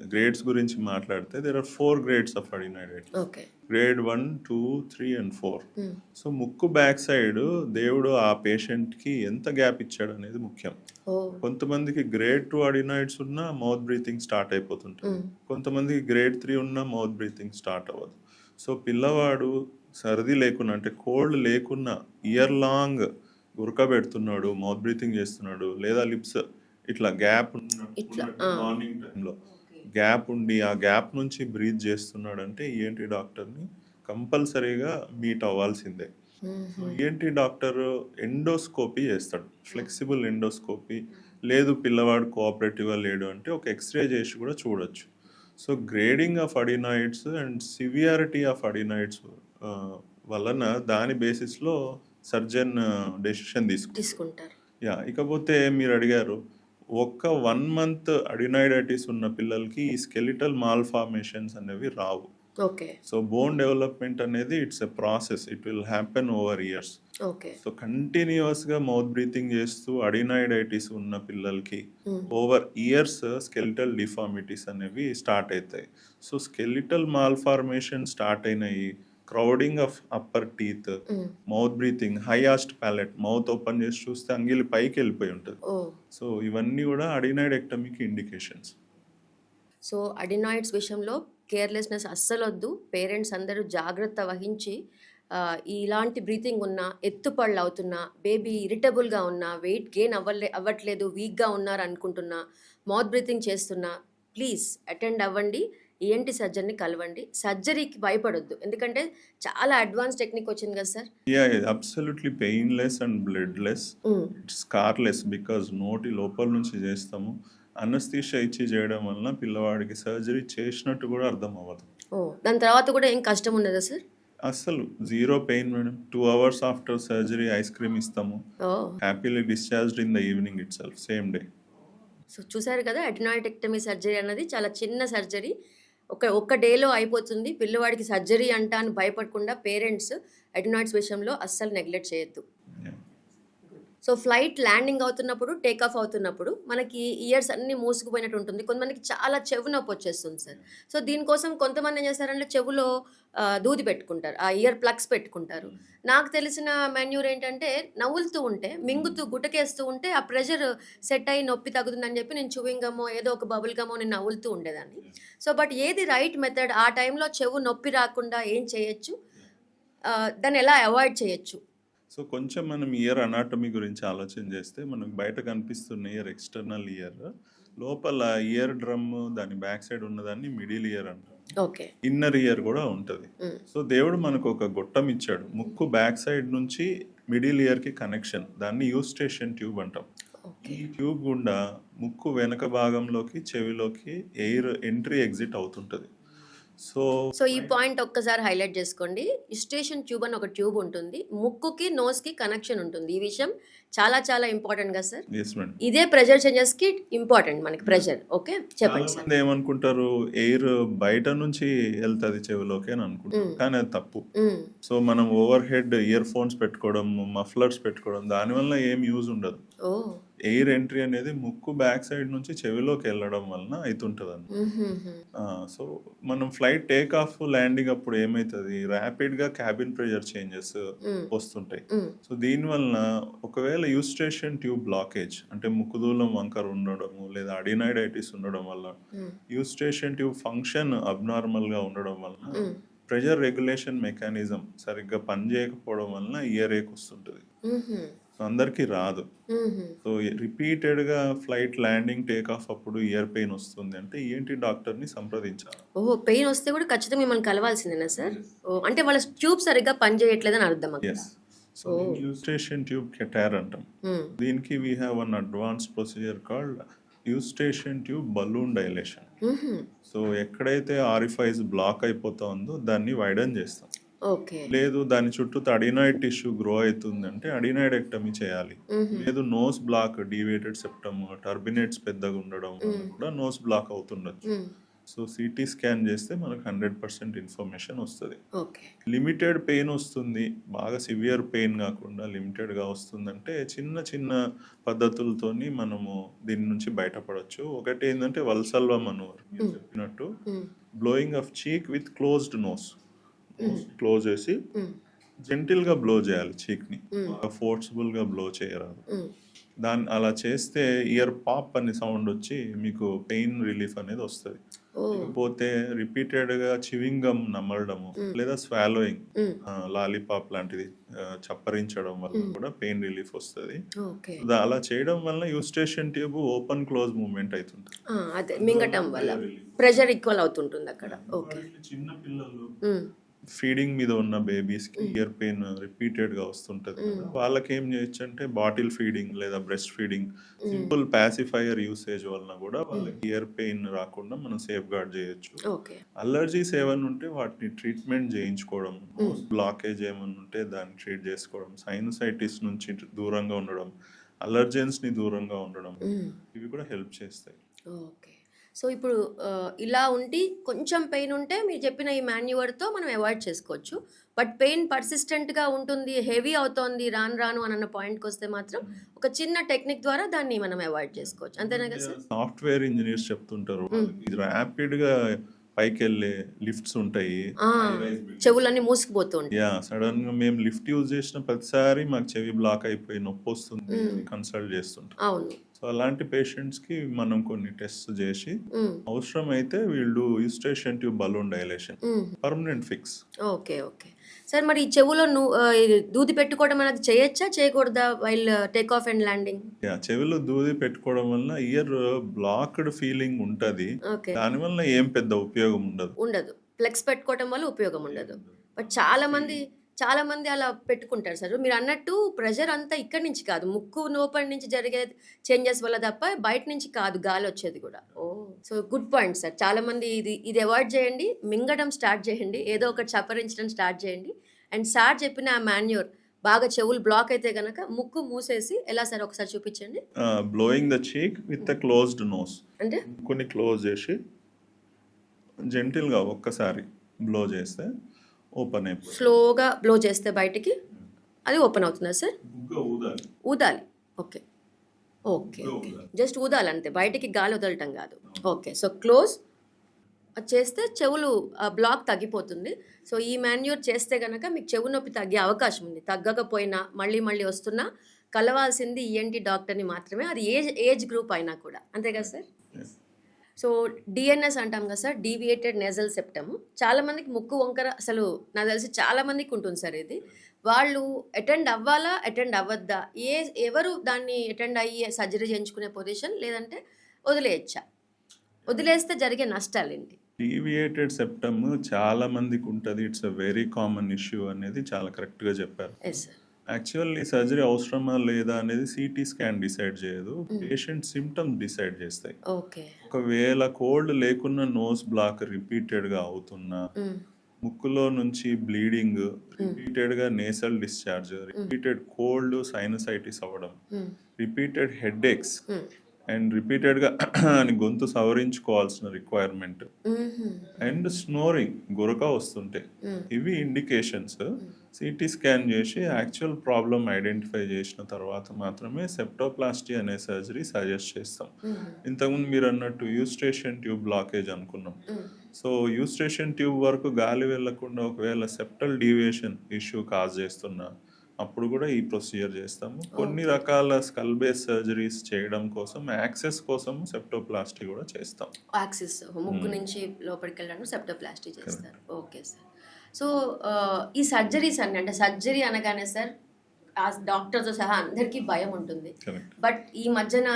గ్రేడ్స్ గురించి మాట్లాడితే there are 4 grades of adenoiditis. Okay. Grade 1, 2, 3 and 4. Hmm. So ముక్కు బ్యాక్ సైడ్ దేవుడు ఆ పేషెంట్కి ఎంత గ్యాప్ ఇచ్చాడు అనేది ముఖ్యం. ఓహ్! కొంతమందికి గ్రేడ్ 2 అడినాయిడ్స్ ఉన్నా మౌత్ బ్రీతింగ్ స్టార్ట్ అయిపోతుంటుంది. హ్మ్. కొంతమందికి గ్రేడ్ 3 ఉన్నా మౌత్ బ్రీతింగ్ స్టార్ట్ అవ్వదు. సో పిల్లవాడు సర్ది లేకున్నా అంటే కోల్డ్ లేకున్నా ఇయర్ లాంగ్ ఉరకబెడుతున్నాడు, మౌత్ బ్రీతింగ్ చేస్తున్నాడు, లేదా లిప్స్ ఇట్లా గ్యాప్ ఇట్లా మార్నింగ్ టైంలో గ్యాప్ ఉండి ఆ గ్యాప్ నుంచి బ్రీత్ చేస్తున్నాడు అంటే ఈఎన్టీ డాక్టర్ని కంపల్సరీగా మీట్ అవ్వాల్సిందే. సో ఈఎన్టీ డాక్టర్ ఎండోస్కోపీ చేస్తాడు, ఫ్లెక్సిబుల్ ఎండోస్కోపీ. లేదు పిల్లవాడు కోఆపరేటివ్గా లేడు అంటే ఒక ఎక్స్రే చేసి కూడా చూడొచ్చు. So grading of adenoids and severity of adenoids వలన దాని బేసిస్లో సర్జన్ డెసిషన్ తీసుకుంటారు. యా, ఇకపోతే మీరు అడిగారు ఒక్క 1 month అడినాయిడైటిస్ ఉన్న పిల్లలకి ఈ స్కెలిటల్ మాల్ఫార్మేషన్స్ అనేవి రావు. ఓకే. సో బోన్ డెవలప్మెంట్ అనేది it's a process, it will happen over years. Okay. So కంటిన్యూస్గా మౌత్ బ్రీతింగ్ చేస్తూ అడినాయిడైటిస్ ఉన్న పిల్లలకి ఓవర్ ఇయర్స్ స్కెలిటల్ డిఫార్మిటీస్ అనేవి స్టార్ట్ అవుతాయి. సో స్కెలిటల్ మాల్ఫార్మేషన్ స్టార్ట్ అయినాయి, crowding of upper teeth, mouth breathing, highest palate, mouth open చేసి చూస్తే అంగిలి పైకి వెళ్ళిపోయి ఉంటుంది. సో ఇవన్నీ కూడా అడినాయిడెక్టమీకి ఇండికేషన్స్. సో అడినాయిడ్స్ విషయంలో కేర్లెస్నెస్ అస్సలు వద్దు. పేరెంట్స్ అందరూ జాగ్రత్త వహించి ఇలాంటి బ్రీతింగ్ ఉన్నా, ఎత్తుపళ్ళు అవుతున్నా, బేబీ ఇరిటబుల్గా ఉన్నా, వెయిట్ గెయిన్ అవ్వట్లేదు, వీక్గా ఉన్నారు అనుకుంటున్నా, మౌత్ బ్రీతింగ్ చేస్తున్నా, ప్లీజ్ అటెండ్ అవ్వండి, ఈఎన్టీ సర్జన్ని కలవండి. సర్జరీకి భయపడొద్దు, ఎందుకంటే చాలా అడ్వాన్స్ టెక్నిక్ వచ్చింది కదా sir. Yeah, absolutely painless and bloodless, scarless, because నోటి లోపల నుంచి చేస్తాము. అనస్థీషియా ఇచ్చి చేయడం వలన పిల్లవాడికి సర్జరీ చేసినట్టు కూడా అర్థం అవ్వదు. దాని తర్వాత కూడా ఏం కష్టం ఉండదా సార్? అస్సలు zero pain madam. 2 hours after surgery ice cream ఇస్తాము, happily discharged in the evening itself, same day. So చూసారు కదా, అడినాయిడెక్టమీ సర్జరీ అన్నది చాలా చిన్న సర్జరీ, ఒక్క డేలో అయిపోతుంది. పిల్లవాడికి సర్జరీ అంటా అని భయపడకుండా పేరెంట్స్ అడినాయిడ్స్ విషయంలో అస్సలు నెగ్లెక్ట్ చేయొద్దు. సో ఫ్లైట్ ల్యాండింగ్ అవుతున్నప్పుడు, టేక్ ఆఫ్ అవుతున్నప్పుడు మనకి ఇయర్స్ అన్నీ మూసుకుపోయినట్టు ఉంటుంది. కొంతమందికి చాలా చెవు నొప్పి వచ్చేస్తుంది సార్. సో దీనికోసం కొంతమంది ఏం చేస్తారంటే చెవులో దూది పెట్టుకుంటారు, ఆ ఇయర్ ప్లగ్స్ పెట్టుకుంటారు. నాకు తెలిసిన మెన్యూర్ ఏంటంటే నవ్వులుతూ ఉంటే, మింగుతూ గుటకేస్తూ ఉంటే ఆ ప్రెషర్ సెట్ అయ్యి నొప్పి తగ్గుతుందని చెప్పి నేను చూవింగ్ గమో ఏదో ఒక బబుల్ గమో నేను నవ్వులుతూ ఉండేదాన్ని. సో బట్ ఏది రైట్ మెథడ్, ఆ టైంలో చెవు నొప్పి రాకుండా ఏం చేయొచ్చు, దాన్ని ఎలా అవాయిడ్ చేయొచ్చు? సో కొంచెం మనం ఇయర్ అనాటమీ గురించి ఆలోచన చేస్తే మనకు బయట కనిపిస్తున్న ఇయర్ ఎక్స్టర్నల్ ఇయర్, లోపల ఇయర్ డ్రమ్ దాని బ్యాక్ సైడ్ ఉన్నదాన్ని మిడిల్ ఇయర్ అంటాం. ఓకే. ఇన్నర్ ఇయర్ కూడా ఉంటుంది. సో దేవుడు మనకు ఒక గొట్టం ఇచ్చాడు, ముక్కు బ్యాక్ సైడ్ నుంచి మిడిల్ ఇయర్ కి కనెక్షన్, దాన్ని యూస్టేషన్ ట్యూబ్ అంటాం. ఈ ట్యూబ్ గుండా ముక్కు వెనక భాగంలోకి చెవిలోకి ఎయిర్ ఎంట్రీ ఎగ్జిట్ అవుతుంటుంది. సో ఈ పాయింట్ ఒక్కసారి హైలైట్ చేసుకోండి. యుస్టేషన్ ట్యూబ్ అని ఒక ట్యూబ్ ఉంటుంది, ముక్కుకి నోస్కి కనెక్షన్ ఉంటుంది. ఈ విషయం చాలా చాలా ఇంపార్టెంట్ కదా సార్. ఇదే ప్రెషర్ చేంజెస్ కి ఇంపార్టెంట్ మనకి ప్రెషర్. ఓకే, చెప్పండి సార్. ఏమనుకుంటారు, ఎయిర్ బయట నుంచి వెళ్తుంది చెవిలోకి అని అనుకుంటారు, కానీ అది తప్పు. సో మనం ఓవర్ హెడ్ ఇయర్ ఫోన్స్ పెట్టుకోవడం, మఫ్లర్స్ పెట్టుకోవడం, దానివల్ల ఏం యూజ్ ఉండదు. ఎయిర్ ఎంట్రీ అనేది ముక్కు బ్యాక్ సైడ్ నుంచి చెవిలోకి వెళ్ళడం వలన అవుతుంటది అన్నమాట. సో మనం ఫ్లైట్ టేక్ ఆఫ్ ల్యాండింగ్ అప్పుడు ఏమైతుంది, ర్యాపిడ్ గా క్యాబిన్ ప్రెషర్ చేంజెస్ వస్తుంటాయి. సో దీని వలన ఒకవేళ యూస్టేషన్ ట్యూబ్ బ్లాకేజ్ అంటే ముక్కుదూలం వంకర ఉండడము, లేదా అడినాయిడైటిస్ ఉండడం వల్ల, యూస్టేషన్ ట్యూబ్ ఫంక్షన్ అబ్నార్మల్ గా ఉండడం వలన, ప్రెషర్ రెగ్యులేషన్ మెకానిజం సరిగ్గా పనిచేయకపోవడం వలన ఇయర్ ఏక్ వస్తుంటుంది. అందరికీ రాదు. సో రిపీటెడ్ గా ఫ్లైట్ ల్యాండింగ్ టేక్ ఆఫ్ అప్పుడు ఇయర్ పెయిన్ వస్తుంది అంటే ఏంటి డాక్టర్ ని సంప్రదించాలి. పెయిన్ వస్తే కూడా ఖచ్చితంగా మిమ్మల్ని కలవాల్సిందేనా సార్? అంటే వాళ్ళ ట్యూబ్ సరిగ్గా పనిచేయట్లేదని అర్థం. సో యూస్టేషన్ ట్యూబ్ కెటార్ అంటాం. దీనికి we have one advance procedure called eustachian tube balloon dilation. So ఎక్కడైతే ఆరిఫైస్ బ్లాక్ అయిపోతుందో దాన్ని వైడన్ చేస్తాం. లేదు దాని చుట్టూ అడినాయిడ్ టిష్యూ గ్రో అవుతుందంటే అడినాయిడెక్టమీ చేయాలి. లేదు nose block, deviated septum, turbinates పెద్దగా ఉండడం కూడా నోస్ బ్లాక్ అవుతుండొచ్చు. సో సిటీ స్కాన్ చేస్తే మనకు 100% ఇన్ఫర్మేషన్ వస్తుంది. లిమిటెడ్ పెయిన్ వస్తుంది, బాగా సివియర్ పెయిన్ కాకుండా లిమిటెడ్ గా వస్తుందంటే చిన్న చిన్న పద్ధతులతోని మనము దీని నుంచి బయటపడవచ్చు. ఒకటి ఏంటంటే వల్సల్వా మనోవర్ చెప్పినట్టు, blowing of cheek with closed nose. Close చేసి జెంటిల్ గా బ్లో చేయాలి చీక్ ని, ఫోర్స్ఫుల్ గా బ్లో చేయరాదు. అలా చేస్తే ఇయర్ పాప్ అనే సౌండ్ వచ్చి మీకు పెయిన్ రిలీఫ్ అనేది వస్తుంది. ఓ లేకపోతే రిపీటెడ్గా చివింగ్ గమ్ నమలడము లేదా స్వాలోయింగ్ లాలీపాప్ లాంటిది చప్పరించడం వల్ల కూడా పెయిన్ రిలీఫ్ వస్తుంది. ఓకే. అలా చేయడం వల్ల Eustachian tube open close movement అవుతుంది. అదే మింగటం వల్ల ప్రెషర్ ఈక్వల్ అవుతుంటుంది అక్కడ. ఓకే. చిన్న పిల్లలు ఫీడింగ్ మీద ఉన్న బేబీస్ కి ఇయర్ పెయిన్ రిపీటెడ్ గా వస్తుంటది కదా, వాళ్ళకి ఏం చేయొచ్చు అంటే బాటిల్ ఫీడింగ్ లేదా breast feeding simple pacifier usage వలన కూడా వాళ్ళకి ఇయర్ పెయిన్ రాకుండా మనం సేఫ్ గార్డ్ చేయొచ్చు. ఓకే. అలర్జీస్ ఏమైనా ఉంటే వాటిని ట్రీట్మెంట్ చేయించుకోవడం, బ్లాకేజ్ ఏమైనా ఉంటే దాన్ని ట్రీట్ చేసుకోవడం, సైనసైటిస్ నుంచి దూరంగా ఉండడం, అలర్జెన్స్ ని దూరంగా ఉండడం, ఇవి కూడా హెల్ప్ చేస్తాయి. ఓకే. సో ఇప్పుడు ఇలా ఉండి కొంచెం పెయిన్ ఉంటే మీరు చెప్పిన ఈ మాన్యువర్తో మనం అవాయిడ్ చేసుకోవచ్చు. బట్ పెయిన్ పర్సిస్టెంట్గా ఉంటుంది, హెవీ అవుతోంది రాను రాను అని అన్న పాయింట్కి వస్తే మాత్రం ఒక చిన్న టెక్నిక్ ద్వారా దాన్ని మనం అవాయిడ్ చేసుకోవచ్చు. అంతేనా కదా సార్? సాఫ్ట్వేర్ ఇంజనీర్స్ చెప్తుంటారు ఇది ర్యాపిడ్ గా పైకి వెళ్ళే లిఫ్ట్స్ ఉంటాయి, చెవులన్నీ మూసుకుపోతూ ఉంటాయి. సడన్ గా మేము లిఫ్ట్ యూజ్ చేసిన ప్రతిసారి మాకు చెవి బ్లాక్ అయిపోయి నొప్పి వస్తుంది కన్సల్ట్ చేస్తుంటాం. అవును. సో అలాంటి పేషెంట్స్ కి మనం కొన్ని టెస్ట్ చేసి అవసరం అయితే వీళ్ళు eustachian tube balloon dilation permanent fix. Okay. Okay sir, మరి ఈ చెవులో దూది పెట్టుకోవడం అనేది చేయొచ్చా చేయకూడదా while take off and landing? చెవిలో దూది పెట్టుకోవడం వల్ల ఇయర్ బ్లాక్డ్ ఫీలింగ్ ఉంటది, ఓకే. దానివల్ల ఏం పెద్ద ఉపయోగం ఉండదు. ఫ్లెక్స్ పెట్టుకోవడం వల్ల ఉపయోగం ఉండదు. బట్ చాలా మంది అలా పెట్టుకుంటారు సార్. మీరు అన్నట్టు ప్రెషర్ అంతా ఇక్కడి నుంచి కాదు, ముక్కు లోపల నుంచి జరిగే చేంజెస్ వల్ల తప్ప బయట నుంచి కాదు, గాలి వచ్చేది కూడా. So good point sir. చాలా మంది ఇది అవాయిడ్ చేయండి, మింగడం స్టార్ట్ చేయండి, ఏదో ఒకటి చప్పరించడం స్టార్ట్ చేయండి. అండ్ సార్ చెప్పిన ఆ మాన్యూర్ బాగా చెవులు బ్లాక్ అయితే గనక ముక్కు మూసేసి ఎలా సార్ ఒకసారి చూపించండి. Blowing the cheek with the closed nose, అంటే కొన్ని క్లోజ్ చేసి జెంటిల్ గా ఒక్కసారి బ్లో చేస్తే ఓపెన్ అయిపోతుంది. స్లోగా బ్లో చేస్తే బయటికి అది ఓపెన్ అవుతుందా సార్? ఊదాలి. ఓకే. ఓకే. ఓకే. జస్ట్ ఊదాలి అంతే, బయటికి గాలి వదలటం కాదు. ఓకే. సో క్లోజ్ చేస్తే చెవులు బ్లాక్ తగ్గిపోతుంది. సో ఈ మాన్యూర్ చేస్తే కనుక మీకు చెవు నొప్పి తగ్గే అవకాశం ఉంది. తగ్గకపోయినా మళ్ళీ వస్తున్నా కలవాల్సింది ఈఎన్టీ డాక్టర్ని మాత్రమే, అది ఏజ్ గ్రూప్ అయినా కూడా. అంతే కదా సార్? సో డిఎన్ఎస్ అంటాం కదా సార్, డీవియేటెడ్ నేజల్ సెప్టమ్. చాలామందికి ముక్కు వంకర అసలు నాకు తెలిసి చాలామందికి ఉంటుంది సార్. ఇది వాళ్ళు అటెండ్ అవ్వాలా అటెండ్ అవ్వద్దా, ఎవరు దాన్ని అటెండ్ అయ్యి సర్జరీ చేయించుకునే పొజిషన్, లేదంటే వదిలేయచ్చా? వదిలేస్తే జరిగే నష్టాలు ఏంటి? డీవియేటెడ్ సెప్టమ్ చాలా మందికి ఉంటుంది, it's a very common issue అనేది చాలా కరెక్ట్గా చెప్పారు. Yes sir. యాక్చువల్లీ సర్జరీ అవసరమా లేదా అనేది సిటీ స్కాన్ డిసైడ్ చేయదు, పేషెంట్ సిమ్టమ్స్ డిసైడ్ చేస్తాయి. ఓకే. ఒకవేళ కోల్డ్ లేకున్నా నోస్ బ్లాక్ రిపీటెడ్గా అవుతున్నా, ముక్కులో నుంచి బ్లీడింగ్, రిపీటెడ్గా nasal discharge, repeated cold sinusitis అవ్వడం, రిపీటెడ్ హెడ్ ఏక్స్ అండ్ రిపీటెడ్గా అని గొంతు సవరించుకోవాల్సిన రిక్వైర్మెంట్, అండ్ స్నోరింగ్ గురక వస్తుంటే, ఇవి ఇండికేషన్స్. సిటీ స్కాన్ చేసి యాక్చువల్ ప్రాబ్లమ్ ఐడెంటిఫై చేసిన తర్వాత మాత్రమే సెప్టోప్లాస్టీ అనే సర్జరీ సజెస్ట్ చేస్తాం. ఇంతకుముందు మీరు అన్నట్టు యూస్టేషన్ ట్యూబ్ బ్లాకేజ్ అనుకున్నాం. సో యూస్టేషన్ ట్యూబ్ వరకు గాలి వెళ్లకుండా ఒకవేళ సెప్టల్ డీవియేషన్ ఇష్యూ కాజ్ చేస్తున్నా అప్పుడు కూడా ఈ ప్రొసీజర్ చేస్తాము. కొన్ని రకాల స్కల్ బేస్ సర్జరీస్ చేయడం కోసం యాక్సెస్ కోసం సెప్టోప్లాస్టీ కూడా చేస్తాం. యాక్సెస్ ముక్కు నుంచి లోపలికి వెళ్ళడానికి సెప్టోప్లాస్టీ చేస్తారు. Okay sir. సో ఈ సర్జరీస్ అన్ని, అంటే సర్జరీ అనగానే సార్ ఆ డాక్టర్తో సహా అందరికీ భయం ఉంటుంది. బట్ ఈ మధ్యన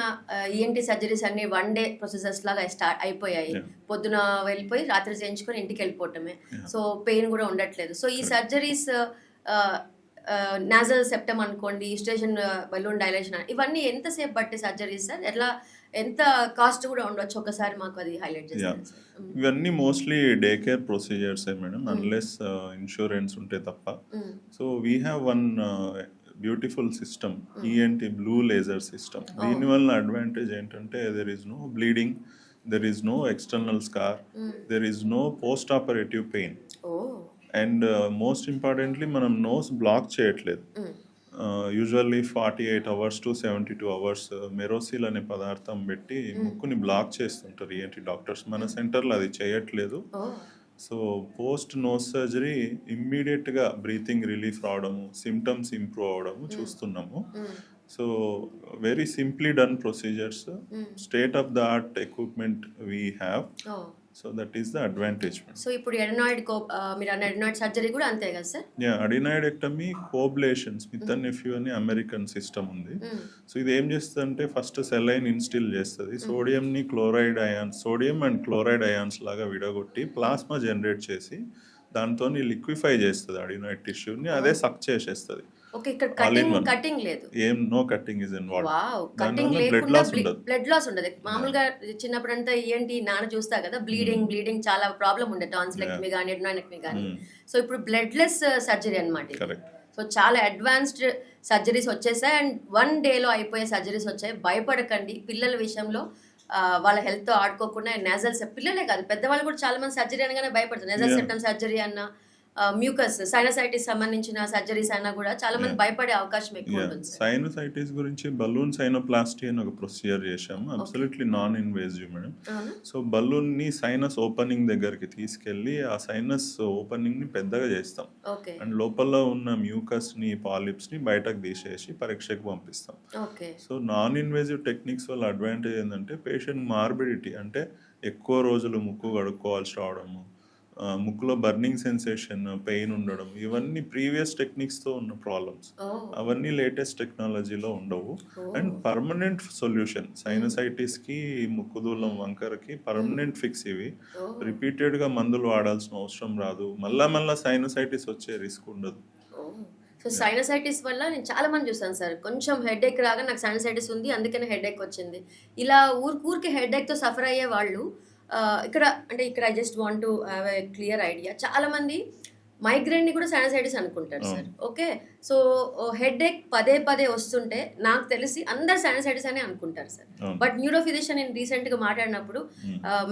ఈఎన్టీ సర్జరీస్ అన్ని వన్ డే ప్రొసెసర్స్ లాగా స్టార్ట్ అయిపోయాయి. పొద్దున వెళ్ళిపోయి రాత్రి చేయించుకొని ఇంటికి వెళ్ళిపోవటమే. సో పెయిన్ కూడా ఉండట్లేదు. సో ఈ సర్జరీస్ నాజల్ సెప్టమ్ అనుకోండి, యూస్టేషన్ బలూన్ డైలేషన్, ఇవన్నీ ఎంతసేపు బట్టి సర్జరీస్ సార్? ఎంత కాస్ట్ కూడా ఉండొచ్చు? ఒకసారి మాకు అది హైలైట్ చేస్తారు సార్. ఇవన్నీ mostly day care procedures madam, unless insurance ఉంటే తప్ప. So we have one beautiful system, ENT blue laser system. దీనివల్ల అడ్వాంటేజ్ ఏంటంటే there is no bleeding, there is no external scar, there is no post operative pain, and most importantly మనం nose block చేయట్లేదు. Usually 48 hours to 72 hours Merocel అనే పదార్థం పెట్టి ముక్కుని black చేస్తుంటారు ఏంటి డాక్టర్స్. మన సెంటర్లో అది చేయట్లేదు. సో పోస్ట్ నోస్ సర్జరీ ఇమ్మీడియట్గా బ్రీతింగ్ రిలీఫ్ రావడము, సిమ్టమ్స్ ఇంప్రూవ్ అవడము చూస్తున్నాము. So very simply done procedures, state of the art equipment we have. So that is the advantage. So ఇప్పుడు ఎడనాయిడ్ మీరు అన్న ఎడనాయిడ్ సర్జరీ కూడా అంతే కదా sir? Yeah, adenoidectomy coblation Smith and Nephew అని అమెరికన్ సిస్టమ్ ఉంది. సో ఇది ఏం చేస్తుంది అంటే ఫస్ట్ సెలైన్ ఇన్స్టిల్ చేస్తుంది, సోడియం అండ్ క్లోరైడ్ అయాన్స్ లాగా విడగొట్టి ప్లాస్మా జనరేట్ చేసి దాంతో లిక్విఫై చేస్తుంది అడినాయిడ్ టిష్యూని, అదే సక్ చేసేస్తుంది. ఓకే, ఇక్కడ కటింగ్ లేదు, ఏం no cutting is involved. Wow, cutting లేకుండా బ్లడ్ లాస్ ఉండదు. మామూలుగా చిన్నప్పుడంతా ఏంటి నాన్న చూస్తా కదా, బ్లీడింగ్ చాలా ప్రాబ్లం ఉండే, టాన్సిలెక్టమీ కానీ ఎడనాయిడెక్టమీ కానీ. సో ఇప్పుడు బ్లడ్ లెస్ సర్జరీ అన్నమాట. సో చాలా అడ్వాన్స్డ్ సర్జరీస్ వచ్చేసాయి అండ్ 1 డేలో అయిపోయే సర్జరీస్ వచ్చాయి. భయపడకండి పిల్లల విషయంలో, వాళ్ళ హెల్త్ తో ఆడుకోకుండా. నేజల్ పిల్లలే కాదు, పెద్దవాళ్ళు కూడా చాలా మంది సర్జరీ అనగానే భయపడతారు. నేజల్ సెప్టమ్ సర్జరీ అన్న, మ్యూకస్ సైనసైటిస్ సంబంధించిన సర్జరీస్ అయినా కూడా చాలా మంది భయపడే అవకాశం ఎక్కువ ఉంటుంది. సైనసైటిస్ గురించి బలూన్ సైనోప్లాస్టీ అని ఒక ప్రొసీజర్ చేశాము, absolutely non invasive madam. So balloon ని సైనస్ ఓపెనింగ్ దగ్గరికి తీసుకెళ్లి ఆ సైనస్ ఓపెనింగ్ ని పెద్దగా చేస్తాం అండ్ లోపల ఉన్న మ్యూకస్ ని, పాలిప్స్ ని బయటకు తీసేసి పరీక్షకు పంపిస్తాం. సో నాన్ ఇన్వేజివ్ టెక్నిక్స్ వల్ల అడ్వాంటేజ్ ఏంటంటే పేషెంట్ మార్బిడిటీ, అంటే ఎక్కువ రోజులు ముక్కు కడుక్కోవాల్సి రావడము, ముక్కులో బర్నింగ్ సెన్సేషన్, పెయిన్ ఉండడం, ఇవన్నీ ప్రీవియస్ టెక్నిక్స్తో ఉన్న ప్రాబ్లమ్స్. అవన్నీ లేటెస్ట్ టెక్నాలజీలో ఉండవు. అండ్ పర్మనెంట్ సొల్యూషన్ సైనసైటిస్కి, ముక్కుదూలం వంకరకి పర్మనెంట్ ఫిక్స్ ఇవి. రిపీటెడ్గా మందులు వాడాల్సిన అవసరం రాదు, మళ్ళా సైనసైటిస్ వచ్చే రిస్క్ ఉండదు. సో సైనసైటిస్ వల్ల నేను చాలా మంది చూసాను సార్, కొంచెం హెడేక్ రాగా నాకు సైనసైటిస్ ఉంది అందుకనే హెడేక్ వచ్చింది, ఇలా ఊరికి హెడేక్తో సఫర్ అయ్యే వాళ్ళు ఇక్కడ I just want to have a clear idea. చాలా మంది మైగ్రేన్ ని కూడా సైనసైటిస్ అనుకుంటారు సార్. ఓకే, సో హెడేక్ పదే వస్తుంటే నాకు తెలిసి అందరు సైనసైటిస్ అని అనుకుంటారు సార్. బట్ న్యూరో ఫిజిషియన్ నేను రీసెంట్ గా మాట్లాడినప్పుడు,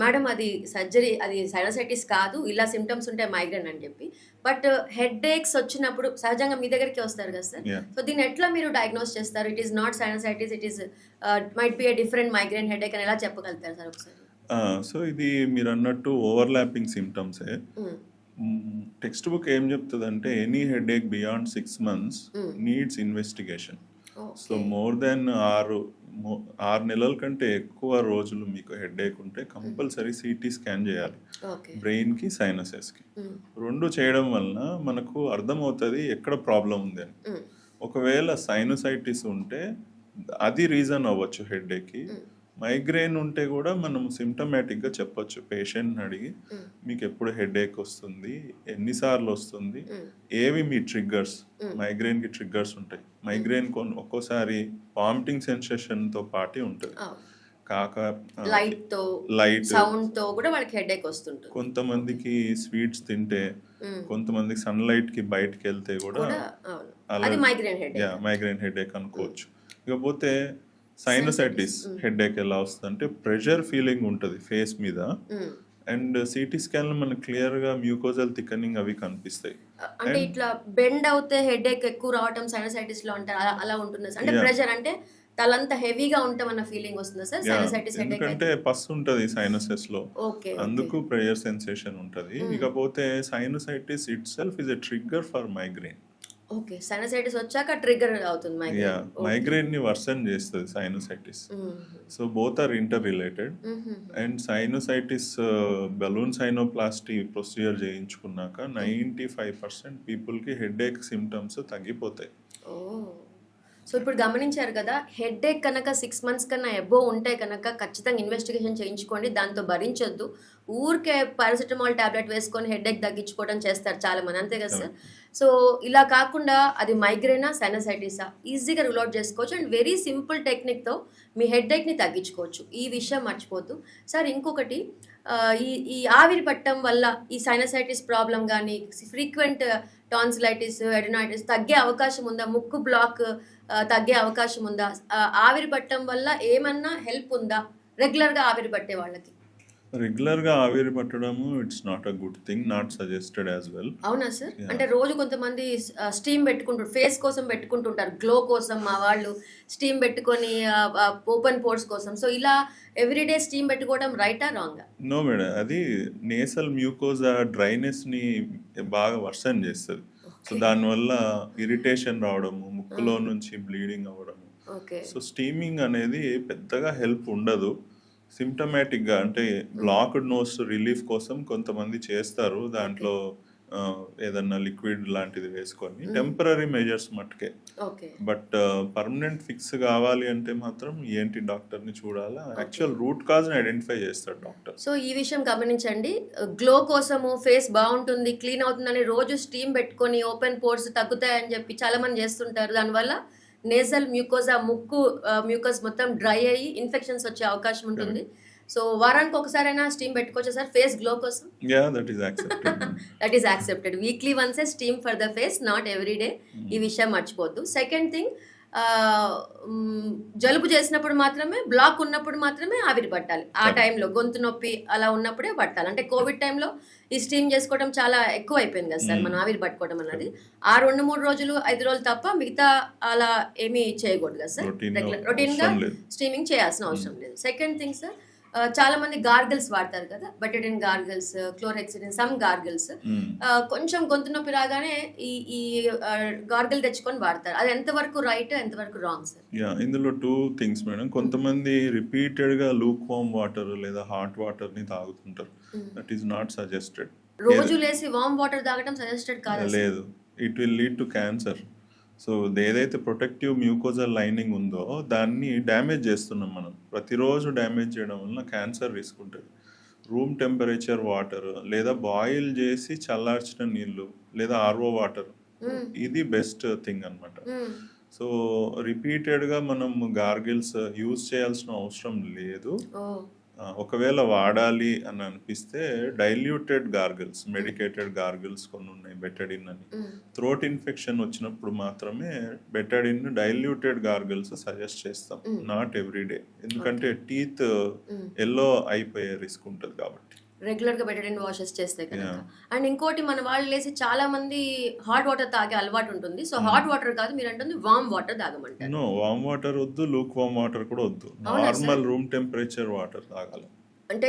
మేడం అది సర్జరీ, అది సైనసైటిస్ కాదు, ఇలా సిమ్టమ్స్ ఉంటాయి మైగ్రేన్ అని చెప్పి. బట్ హెడేక్స్ వచ్చినప్పుడు సహజంగా మీ దగ్గరికి వస్తారు కదా సార్. సో దీన్ని ఎట్లా మీరు డయాగ్నోస్ చేస్తారు? It is not sinusitis, it is might be a different migraine headache అని ఎలా చెప్పగలుగుతారు సార్ ఒకసారి? సో ఇది మీరు అన్నట్టు ఓవర్లాపింగ్ సిమ్టమ్సే. టెక్స్ట్ బుక్ ఏం చెప్తుంది అంటే any headache beyond 6 months needs investigation. So more than 6 నెలల కంటే ఎక్కువ రోజులు మీకు హెడేక్ ఉంటే కంపల్సరీ సిటీ స్కాన్ చేయాలి, బ్రెయిన్ కి సైనసెస్ కి. 2 చేయడం వలన మనకు అర్థమవుతుంది ఎక్కడ ప్రాబ్లం ఉంది అని. ఒకవేళ సైనసైటిస్ ఉంటే అది రీజన్ అవ్వచ్చు హెడేక్ కి. మైగ్రేన్ ఉంటే కూడా మనం సిమ్టమాటిక్గా చెప్పొచ్చు పేషెంట్ని అడిగి, మీకు ఎప్పుడు హెడేక్ వస్తుంది, ఎన్నిసార్లు వస్తుంది, ఏవి మీ ట్రిగ్గర్స్. మైగ్రేన్కి ట్రిగ్గర్స్ ఉంటాయి. మైగ్రేన్ ఒక్కోసారి వామిటింగ్ సెన్సేషన్తో పాటు ఉంటుంది, కాక లైట్ సౌండ్ తో కూడా వాళ్ళకి హెడేక్ వస్తుంది. కొంతమందికి స్వీట్స్ తింటే, కొంతమందికి సన్లైట్ కి బయటకు వెళ్తే కూడా మైగ్రేన్ హెడేక్ అనుకోవచ్చు. ఇకపోతే సైనసైటిస్ హెడేక్ ఎలా వస్తుంది అంటే ప్రెషర్ ఫీలింగ్ ఉంటుంది ఫేస్ మీద. అండ్ సిటీ స్కాన్ లో మనకు క్లియర్ గా మ్యూకోజల్ థికనింగ్ అవి కనిపిస్తాయి. అంటే ఇట్లా బెండ్ అవుతే హెడేక్ ఎక్కువ రావటం సైనసైటిస్ లో అంటే అలా ఉంటుంది. అంటే ప్రెషర్ అంటే తలంతా హెవీగా ఉంటామన్న ఫీలింగ్ వస్తుందా సార్ సైనసైటిస్ హెడేక్? అంటే పస్ ఉంటది సైనసెస్ లో, అందుకు ప్రెషర్ సెన్సేషన్ ఉంటది. ఇకపోతే sinusitis itself is a trigger for migraine. Okay, sinusitis వచ్చాక ట్రిగ్గర్ అవుతుంది మైగ్రేన్. మైగ్రేన్ ని వర్సన్ చేస్తుంది sinusitis. So both are interrelated. And sinusitis balloon sinuplasty procedure చేయించుకున్నాక 95% పీపుల్ కి హెడేక్ సిమ్టమ్స్ తగ్గిపోతాయి. సో ఇప్పుడు గమనించారు కదా, హెడేక్ కనుక 6 months కన్నా అబోవ్ ఉంటే కనుక ఖచ్చితంగా ఇన్వెస్టిగేషన్ చేయించుకోండి. దాంతో భరించొద్దు, ఊరికే పారాసిటమాల్ టాబ్లెట్ వేసుకొని హెడేక్ తగ్గించుకోవడం చేస్తారు చాలా మంది, అంతే కదా సార్? సో ఇలా కాకుండా అది మైగ్రేనా సైనసైటిసా ఈజీగా రూల్ అవుట్ చేసుకోవచ్చు అండ్ వెరీ సింపుల్ టెక్నిక్తో మీ హెడేక్ని తగ్గించుకోవచ్చు. ఈ విషయం మర్చిపోద్దు సార్. ఇంకొకటి, ఈ ఆవిరి పట్టడం వల్ల ఈ సైనసైటిస్ ప్రాబ్లం కానీ ఫ్రీక్వెంట్ టాన్సిలైటిస్, ఎడినైటిస్ తగ్గే అవకాశం ఉందా? ముక్కు బ్లాక్ తగ్గే అవకాశం ఉందా? ఆవిరి పట్టడం వల్ల ఏమన్నా హెల్ప్ ఉందా రెగ్యులర్గా ఆవిరి పట్టే వాళ్ళకి? రెగ్యులర్గా ఆవిరి పట్టడము it's not a good thing, not suggested as well. అవునా సార్? అంటే రోజు కొంతమంది స్టీమ్ పెట్టుకుంటారు. ఫేస్ కోసం పెట్టుకుంటుంటారు. గ్లో కోసం మా వాళ్ళు స్టీమ్ పెట్టుకొని ఓపెన్ పోర్స్ కోసం. సో, ఇలా ఎవ్రీడే స్టీమ్ పెట్టుకోవడం రైటా? రాంగా? నో మేడం, అది నేసల్ మ్యూకోజా డ్రైనెస్ని బాగా వర్సన్ చేస్తుంది. So okay. దానివల్ల ఇరిటేషన్ రావడము, ఆ! ముక్కులో నుంచి బ్లీడింగ్ అవ్వడము. ఓకే. సో స్టీమింగ్ అనేది పెద్దగా హెల్ప్ ఉండదు. సిమ్టమాటిక్గా అంటే హ్మ్. బ్లాక్డ్ నోస్ రిలీఫ్ కోసం కొంతమంది చేస్తారు. ఓకే. దాంట్లో ఏదన్నా లిక్విడ్ లాంటిది వేసుకొని హ్మ్. టెంపరరీ మెజర్స్ మట్టుకే. ఓకే. బట్ పర్మనెంట్ ఫిక్స్ కావాలి అంటే మాత్రం ఏంటి డాక్టర్ని చూడాలా. ఓకే. యాక్చువల్ రూట్ కాజ్ని ఐడెంటిఫై చేస్తాడు డాక్టర్. సో, ఈ విషయం గమనించండి. గ్లో కోసము ఫేస్ బావుంటుంది, క్లీన్ అవుతుందని రోజు స్టీమ్ పెట్టుకొని ఓపెన్ పోర్స్ తగ్గుతాయని చెప్పి చాలామంది చేస్తుంటారు. దానివల్ల నేసల్ మ్యూకోజా మ్యూకస్ మొత్తం డ్రై అయ్యి ఇన్ఫెక్షన్స్ వచ్చే అవకాశం ఉంటుంది. సో, వారానికి ఒకసారైనా స్టీమ్ పెట్టుకోవచ్చా సార్ ఫేస్ గ్లో కోసం? Yeah, that is accepted. That is accepted. Weekly వన్సే steam for the face, not every day. ఈ విషయం మర్చిపోద్దు. సెకండ్ థింగ్, జలుబు చేసినప్పుడు మాత్రమే, బ్లాక్ ఉన్నప్పుడు మాత్రమే ఆవిరి పట్టాలి. ఆ టైంలో గొంతు నొప్పి అలా ఉన్నప్పుడే పట్టాలి. అంటే కోవిడ్ టైంలో ఈ స్టీమ్ చేసుకోవడం చాలా ఎక్కువ అయిపోయింది కదా సార్, మనం ఆవిరి పట్టుకోవడం అన్నది. ఆ 2-3 రోజులు 5 రోజులు తప్ప మిగతా అలా ఏమీ చేయకూడదు కదా సార్. రొటీన్గా అవసరం లేదు. స్టీమింగ్ చేయాల్సిన అవసరం లేదు. సెకండ్ థింగ్ సార్, చాలా మంది గార్గిల్స్ వాడతారు కదా, బెటడిన్ గార్గిల్స్, క్లోరెక్సిడిన్, సమ్ గార్గిల్స్. కొంచెం గొంతు నొప్పి రాగానే ఈ ఈ గార్గిల్ తెచ్చుకొని వాడతారు. అది ఎంతవరకు రైట్, ఎంతవరకు రాంగ్ సార్? యా, ఇందులో 2 థింగ్స్ మేడం. కొంతమంది రిపీటెడ్గా లూక్ వామ్ వాటర్ లేదా హాట్ వాటర్ని తాగుతుంటారు. That is not suggested. రోజు లేసి వామ్ వాటర్ తాగడం సజెస్టెడ్ కాదు. లేదు, it will lead to cancer. So ఏదైతే ప్రొటెక్టివ్ మ్యూకోజల్ లైనింగ్ ఉందో దాన్ని డ్యామేజ్ చేస్తున్నాం మనం. ప్రతిరోజు డ్యామేజ్ చేయడం వలన క్యాన్సర్ రిస్క్ ఉంటుంది. రూమ్ టెంపరేచర్ వాటర్ లేదా బాయిల్ చేసి చల్లార్చిన నీళ్ళు లేదా ఆర్ఓ వాటర్, ఇది బెస్ట్ థింగ్ అన్నమాట. సో రిపీటెడ్గా మనం గార్గిల్స్ యూజ్ చేయాల్సిన అవసరం లేదు. ఒకవేళ వాడాలి అని అనిపిస్తే డైల్యూటెడ్ గార్గిల్స్, మెడికేటెడ్ గార్గిల్స్ కొన్ని ఉన్నాయి, బెటడిన్ అని. థ్రోట్ ఇన్ఫెక్షన్ వచ్చినప్పుడు మాత్రమే బెటడిన్ డైల్యూటెడ్ గార్గిల్స్ సజెస్ట్ చేస్తాం, నాట్ ఎవ్రీడే. ఎందుకంటే టీత్ ఎల్లో అయిపోయే రిస్క్ ఉంటుంది కాబట్టి. రెగ్యులర్గా బెటడిన్ వాషెస్ చేస్తే కనుక. అండ్ ఇంకోటి, మన వాళ్ళు లేసి చాలా మంది హాట్ వాటర్ తాగే అలవాటు ఉంటుంది. సో హాట్ వాటర్ కాదు, మీరు అంటుంది వామ్ వాటర్ తాగమంటారు. నో, వామ్ వాటర్ వద్దు, లూక్ వామ్ వాటర్ కూడా వద్దు. నార్మల్ రూమ్ టెంపరేచర్ వాటర్ తాగాలి. అంటే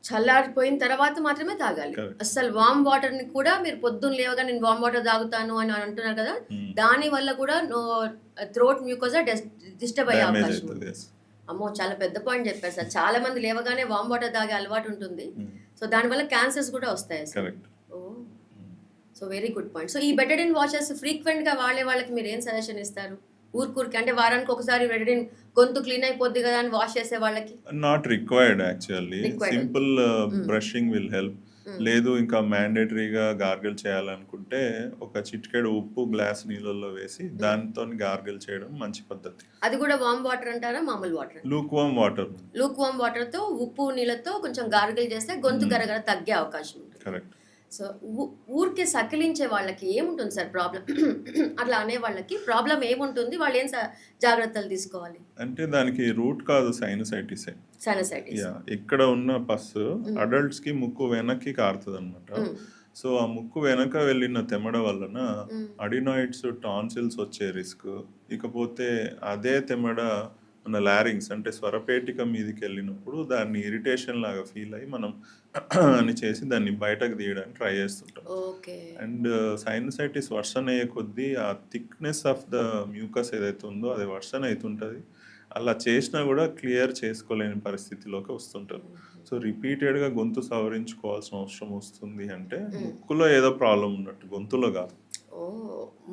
చల్లారిపోయిన తర్వాత మాత్రమే తాగాలి. అసలు వామ్ వాటర్ ని కూడా మీరు పొద్దున్న లేవగా నేను వామ్ వాటర్ తాగుతాను అని అంటున్నారు కదా, దాని వల్ల కూడా థ్రోట్ మ్యూకోజా డిస్టర్బ్ అయ్యే అవకాశం ఉంది. అమ్మో, చాలా పెద్ద పాయింట్ చెప్పారు సార్. చాలా మంది లేవగానే వామ్ వాటర్ తాగే అలవాటు ఉంటుంది. సో దానివల్ల క్యాన్సర్స్ కూడా వస్తాయి sir. Oh, so very good point. So ఈ బెటడిన్ వాషెస్ ఫ్రీక్వెంట్ గా వాడే వాళ్ళకి మీరు ఏం సజెషన్ ఇస్తారు? ఊరికి అంటే వారానికి ఒకసారి బెటడిన్ గొంతు క్లీన్ అయిపోద్ది కదా అని వాష్ చేసే వాళ్ళకి? Not required actually. Simple brushing will help. లేదు ఇంకా మ్యాండేటరీగా గార్గిల్ చేయాలనుకుంటే ఒక చిటికెడు ఉప్పు గ్లాస్ నీళ్ళల్లో వేసి దాంతో గార్గిల్ చేయడం మంచి పద్ధతి. అది కూడా వామ్ వాటర్ అంటారా, మామూలు water? Luke warm water. Luke warm water తో ఉప్పు నీళ్ళతో కొంచెం గార్గిల్ చేస్తే గొంతు గరగర తగ్గే అవకాశం ఉంటుంది. కరెక్ట్. సో ఊరికే సకిలించే వాళ్ళకి ఏముంటుంది సార్ ప్రాబ్లం? అట్లా అనే వాళ్ళకి ప్రాబ్లం ఏముంటుంది? వాళ్ళు ఏం జాగ్రత్తలు తీసుకోవాలి? అంటే దానికి రూట్ కాదు సైనసైటిస్. సైనసైటిస్ ఇక్కడ ఉన్న పస్ అడల్ట్స్ కి ముక్కు వెనక్కి కారుతుంది అనమాట. సో ఆ ముక్కు వెనక వెళ్ళిన తెమడ వలన అడినాయిడ్స్, టాన్సిల్స్ వచ్చే రిస్క్. ఇకపోతే అదే తెమడ మన లారింగ్స్ అంటే స్వరపేటిక మీదకి వెళ్ళినప్పుడు దాన్ని ఇరిటేషన్ లాగా ఫీల్ అయ్యి మనం అని చేసి దాన్ని బయటకు తీయడానికి ట్రై చేస్తుంటాం. అండ్ సైనసైటిస్ వర్షన్ అయ్యే కొద్దీ ఆ థిక్నెస్ ఆఫ్ ద మ్యూకస్ ఏదైతే ఉందో అది వర్షన్ అవుతుంటుంది. అలా చేసినా కూడా క్లియర్ చేసుకోలేని పరిస్థితిలోకి వస్తుంటారు. సో రిపీటెడ్గా గొంతు సవరించుకోవాల్సిన అవసరం వస్తుంది అంటే ముక్కులో ఏదో ప్రాబ్లం ఉన్నట్టు, గొంతులో కాదు.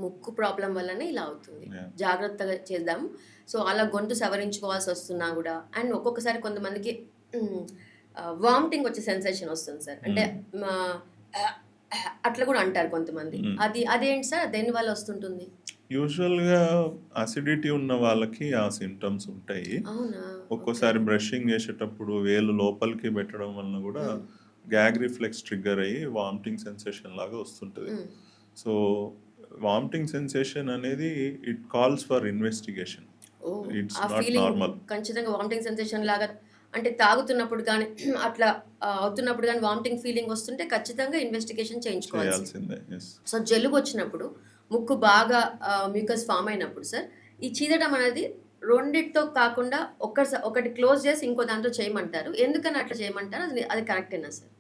ముక్కు ప్రాబ్లం వల్లనే ఇలా అవుతుంది. జాగ్రత్తగా చేద్దాం. సో అలా గొంతు సవరించుకోవాల్సి వస్తున్నా కూడా, అండ్ ఒక్కొక్కసారి కొంతమందికి వామిటింగ్ వచ్చే సెన్సేషన్ వస్తుంది సార్. అంటే అట్లా కూడా అంటారు కొంతమంది. అదేంటి సార్, దేని వల్ల వస్తుంటుంది? యూజువల్గా అసిడిటీ ఉన్న వాళ్ళకి ఆ సింటమ్స్ ఉంటాయి. ఒక్కోసారి బ్రషింగ్ చేసేటప్పుడు వేలు లోపలికి పెట్టడం వలన కూడా గ్యాగ్ రిఫ్లెక్స్ ట్రిగ్గర్ అయ్యి వామిటింగ్ సెన్సేషన్ లాగా వస్తుంటుంది. సో వామిటింగ్ సెన్సేషన్ అనేది it calls for investigation. It's not normal. ఖచ్చితంగా వామిటింగ్ సెన్సేషన్ లాగా అంటే తాగుతున్నప్పుడు గానీ, అట్లా అవుతున్నప్పుడు గానీ వామిటింగ్ ఫీలింగ్ వస్తుంటే ఖచ్చితంగా ఇన్వెస్టిగేషన్ చేయించుకోవాల్సిందే. చేయాల్సిందే. యెస్. సో, జలుబొచ్చినప్పుడు, ముక్కు బాగా మ్యూకస్ ఫార్మ్ అయినప్పుడు సార్, ఈ చీదడం అనేది రెండిటితో కాకుండా ఒకటి క్లోజ్ చేసి ఇంకో దాంట్లో చేయమంటారు. ఎందుకని అట్లా చేయమంటారు? అది కరెక్టేనా sir?